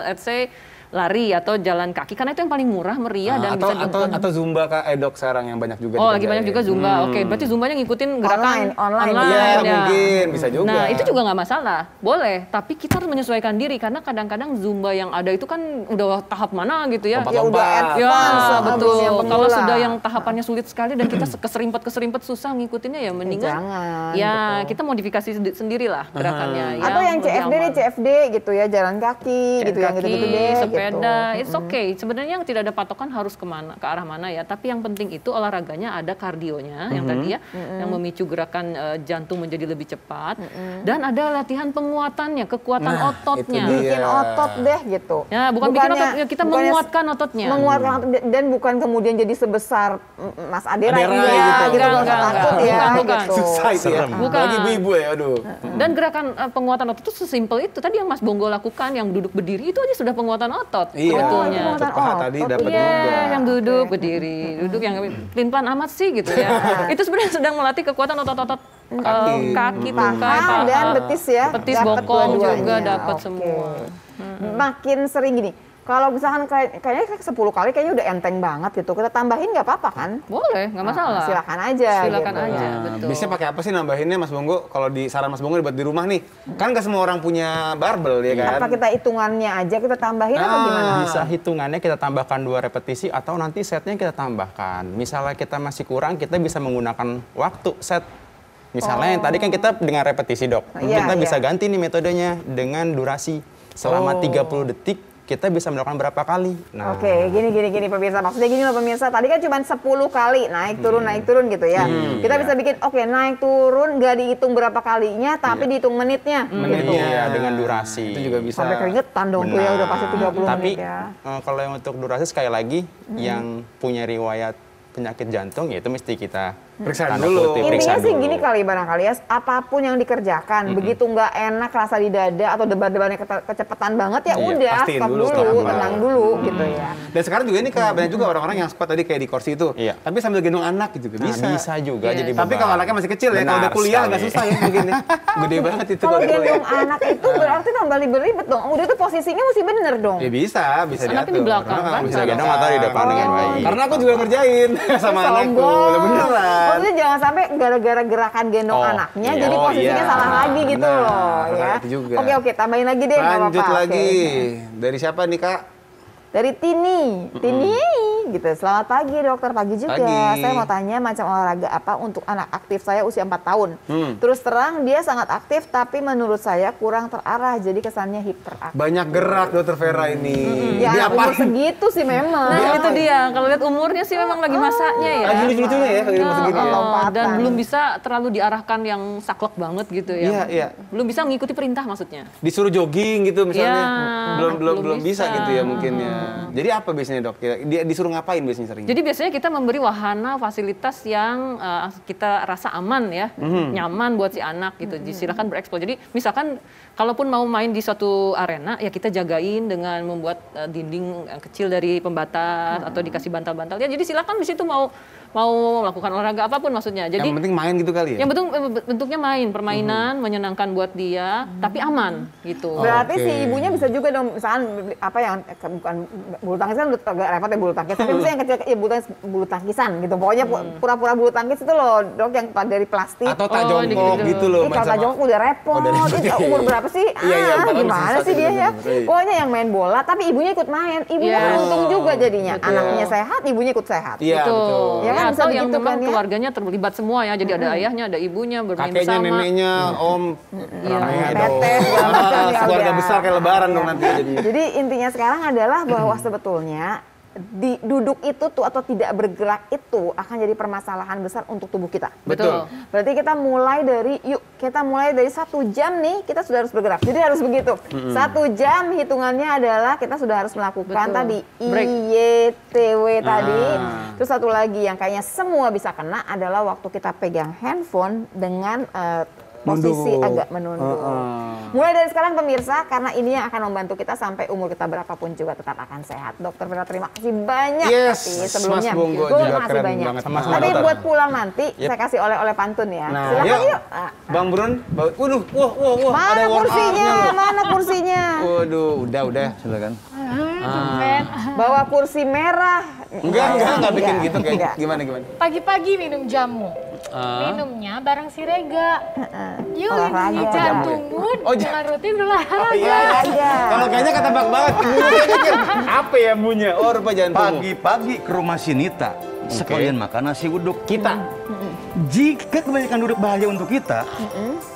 let's say lari atau jalan kaki karena itu yang paling murah, meriah dan bisa dilakukan. atau zumba kak dok sekarang yang banyak juga. Oh, lagi banyak juga dikerjain. zumba. Oke, berarti zumbanya ngikutin gerakan Online. Iya, ya. mungkin bisa juga. Nah, itu juga nggak masalah. Boleh, tapi kita harus menyesuaikan diri karena kadang-kadang zumba yang ada itu kan udah tahap mana gitu ya. Lompat-lompat. Ya udah advance Ya, sama betul. yang Kalau pemula. sudah yang tahapannya sulit sekali dan kita keserimpet susah ngikutinnya ya mendingan. jangan, Ya, betul. kita modifikasi sendirilah gerakannya. Atau yang lebih CFD nih aman. CFD gitu ya, jalan kaki gitu yang Kaki, gitu-gitu deh. sepeda, sepeda, it's okay. Sebenarnya yang tidak ada patokan harus kemana, ke arah mana ya. Tapi yang penting itu olahraganya ada kardionya, yang tadi ya, yang memicu gerakan jantung menjadi lebih cepat. Dan ada latihan penguatannya, kekuatan ototnya. Bikin otot deh gitu. Ya, bukan bikin otot, ya, kita menguatkan ototnya. Menguatkan otot, dan bukan kemudian jadi sebesar Mas Adera Adera ini gitu. gitu. Enggak, Takut ya bukan. gitu. Susah itu ya. Bukan. Bagi ibu-ibu ya, aduh. Dan gerakan penguatan otot itu sesimpel itu tadi yang Mas Bongo lakukan, yang duduk berdiri itu aja sudah penguatan otot Iya, sebetulnya. penguatan paha otot. tadi dapat Iya, juga. yang duduk berdiri, duduk yang pelin-pelan amat sih gitu ya. Itu sebenarnya sedang melatih kekuatan otot-otot kaki, Paha paha, dan betis ya. betis, Dapat bokong dua-duanya. juga dapat Oke. semua. Makin sering gini. Kalau misalkan kayaknya 10 kali kayaknya udah enteng banget gitu. Kita tambahin nggak apa-apa kan? Boleh, nggak masalah. Silakan aja. Silakan gitu. aja, Nah, betul. biasanya pakai apa sih nambahinnya Mas Bongo? Kalau di saran Mas Bongo buat di rumah nih, kan nggak semua orang punya barbel ya kan? Apa kita hitungannya aja kita tambahin apa gimana? Bisa hitungannya kita tambahkan 2 repetisi atau nanti setnya kita tambahkan. Misalnya kita masih kurang, kita bisa menggunakan waktu set. Misalnya yang tadi kan kita dengan repetisi dok, Iya, kita bisa iya. ganti nih metodenya dengan durasi selama 30 detik. Kita bisa melakukan berapa kali. Nah, Oke, gini pemirsa. Maksudnya gini loh pemirsa. Tadi kan cuma 10 kali naik turun gitu ya. Kita bisa bikin naik turun nggak dihitung berapa kalinya tapi dihitung menitnya. Menitnya. Iya, dengan durasi. Itu juga bisa. Sampai keringetan dong tuh ya udah pasti 30 Tapi menit ya. kalau yang untuk durasi sekali lagi yang punya riwayat penyakit jantung ya itu mesti kita Periksa tanda dulu. kutip, Intinya periksa sih dulu. gini kali barangkali ya, apapun yang dikerjakan, begitu nggak enak rasa di dada atau debar-debarnya kecepatan banget ya Iya, udah pastiin stop dulu, dulu, stop dulu. tenang dulu gitu ya. Dan sekarang juga ini banyak juga orang-orang yang squat tadi kayak di kursi itu, Iya. tapi sambil gendong anak gitu juga Nah, bisa. bisa juga Yes. jadi Tapi beban. kalau anaknya masih kecil ya, kalau udah Benar kuliah nggak sekali. susah ya begini. Gede banget itu Kalau kalau kuliah. gendong anak itu berarti tambah ribet dong. Udah tuh posisinya mesti bener dong. Ya bisa Anaknya diatur. di belakang, Orang kan? bisa Gendong atau di depan dengan baik. Karena aku juga ngerjain sama anakku, lah beneran. Maksudnya jangan sampai gara-gara gerakan gendong Oh, anaknya iya. jadi Oh, posisinya iya. salah lagi gitu Benar, loh ya. itu juga. Oke, tambahin lagi deh nggak Lanjut apa-apa. lagi. Oke. Dari siapa nih Kak? Dari Tini gitu. Selamat pagi dokter, pagi juga. Pagi. Saya mau tanya macam olahraga apa untuk anak aktif saya usia 4 tahun. Hmm. Terus terang dia sangat aktif tapi menurut saya kurang terarah jadi kesannya hiperaktif. Banyak gerak Dokter Vera ini. Ya Dia anak umur segitu sih memang. Nah, itu dia. Kalau lihat umurnya sih memang lagi masaknya ya. Lagi lucu-lucunya ya kalau masih gini ya. Lompatan. Dan belum bisa terlalu diarahkan yang saklek banget gitu ya. Iya, iya. Belum bisa mengikuti perintah maksudnya. Disuruh jogging gitu misalnya. Ya, belum belum bisa bisa. gitu ya mungkin ya. Jadi apa biasanya Dok? Dia disuruh ngapain biasanya sering? Jadi biasanya kita memberi wahana fasilitas yang kita rasa aman ya, nyaman buat si anak gitu. Silakan bereksplor. Jadi misalkan kalaupun mau main di suatu arena ya kita jagain dengan membuat dinding kecil dari pembatas atau dikasih bantal-bantal. Ya jadi silakan di situ mau melakukan olahraga apapun maksudnya. Jadi yang penting main gitu kali ya. yang bentuknya permainan menyenangkan buat dia tapi aman gitu. Berarti Oke. si ibunya bisa juga dong, misalkan apa yang bukan bulu tangkis kan agak repot ya bulu tangkis, tapi misalnya yang kecil ya bulu tangkisan gitu. Pokoknya pura-pura bulu tangkis itu loh dok yang dari plastik. Atau tak Oh, jongkok gitu-gitu. gitu loh. Kalau tak jongkok udah repot. udah repot, Ih, iya, umur iya. berapa sih? Iya, iya, 4 tahun Gimana susah sih sih dia ya? bener-bener, iya. Pokoknya yang main bola, tapi ibunya ikut main. Ibunya Iya. kan untung juga jadinya. Betul. Anaknya sehat, ibunya ikut sehat. Iya betul. Ya kan, bisa atau yang begitu memang kan ya? keluarganya terlibat semua ya. Jadi ada ayahnya, ada ibunya bermain Kakeknya, bersama. neneknya, om, Iya. ramai dong. Teteh, segala macam ya Keluarga udah. besar kayak lebaran dong nanti jadinya. Jadi intinya sekarang adalah bahwa sebetulnya duduk itu tuh atau tidak bergerak itu akan jadi permasalahan besar untuk tubuh kita. Betul. Berarti kita mulai dari 1 jam nih kita sudah harus bergerak. Jadi harus begitu. 1 jam hitungannya adalah kita sudah harus melakukan Betul. tadi Break. IYTW tadi. Ah. Terus satu lagi yang kayaknya semua bisa kena adalah waktu kita pegang handphone dengan posisi Menunduk. agak menunduk. Mulai dari sekarang pemirsa, karena ini yang akan membantu kita sampai umur kita berapapun juga tetap akan sehat. Dokter Vera terima kasih banyak. Yes, Tapi sebelumnya, Mas Bongo terima juga kasih keren banyak. banget. Sama-sama, Tapi dokter. buat pulang nanti, saya kasih oleh-oleh pantun ya. Nah, Silakan yuk. Bang Brun, waduh, wah, Mana ada warm kursinya? up-nya loh. Mana kursinya? Waduh, udah, silakan. Bawa kursi merah. Enggak bikin gitu kayak Enggak. gimana. Pagi-pagi minum jamu. Minumnya bareng Sirega. Yuk Olahraga. lindungi jantungmu Oh, dengan rutin berolahraga. Iya. Olahraga. Kalau kayaknya ketebak banget. Ibunya kayaknya mikir, apa ya bunyinya? Oh, rupa jantung. Pagi-pagi ke rumah si Nita, sekalian makan nasi uduk. Kita. jika kebanyakan duduk bahaya untuk kita,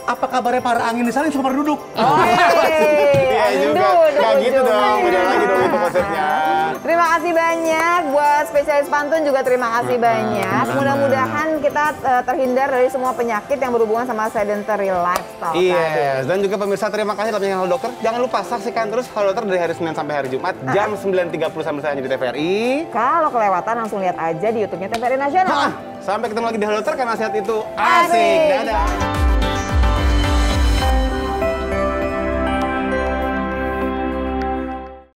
apa kabarnya para angin di sana yang suka pada duduk? Iya juga, nggak gitu dong, beda lagi dong itu konsepnya. Terima kasih banyak buat spesialis pantun juga terima kasih banyak. Mudah-mudahan kita terhindar dari semua penyakit yang berhubungan sama sedentary lifestyle tadi. Iya, dan juga pemirsa terima kasih telah menyaksikan Halo Dokter. Jangan lupa saksikan terus Halo Dokter dari hari Senin sampai hari Jumat jam 9.30 sampai saatnya di TVRI. Kalau kelewatan langsung lihat aja di YouTube-nya TVRI Nasional. Sampai ketemu lagi di Halo Dokter karena sehat itu asik. Dadah.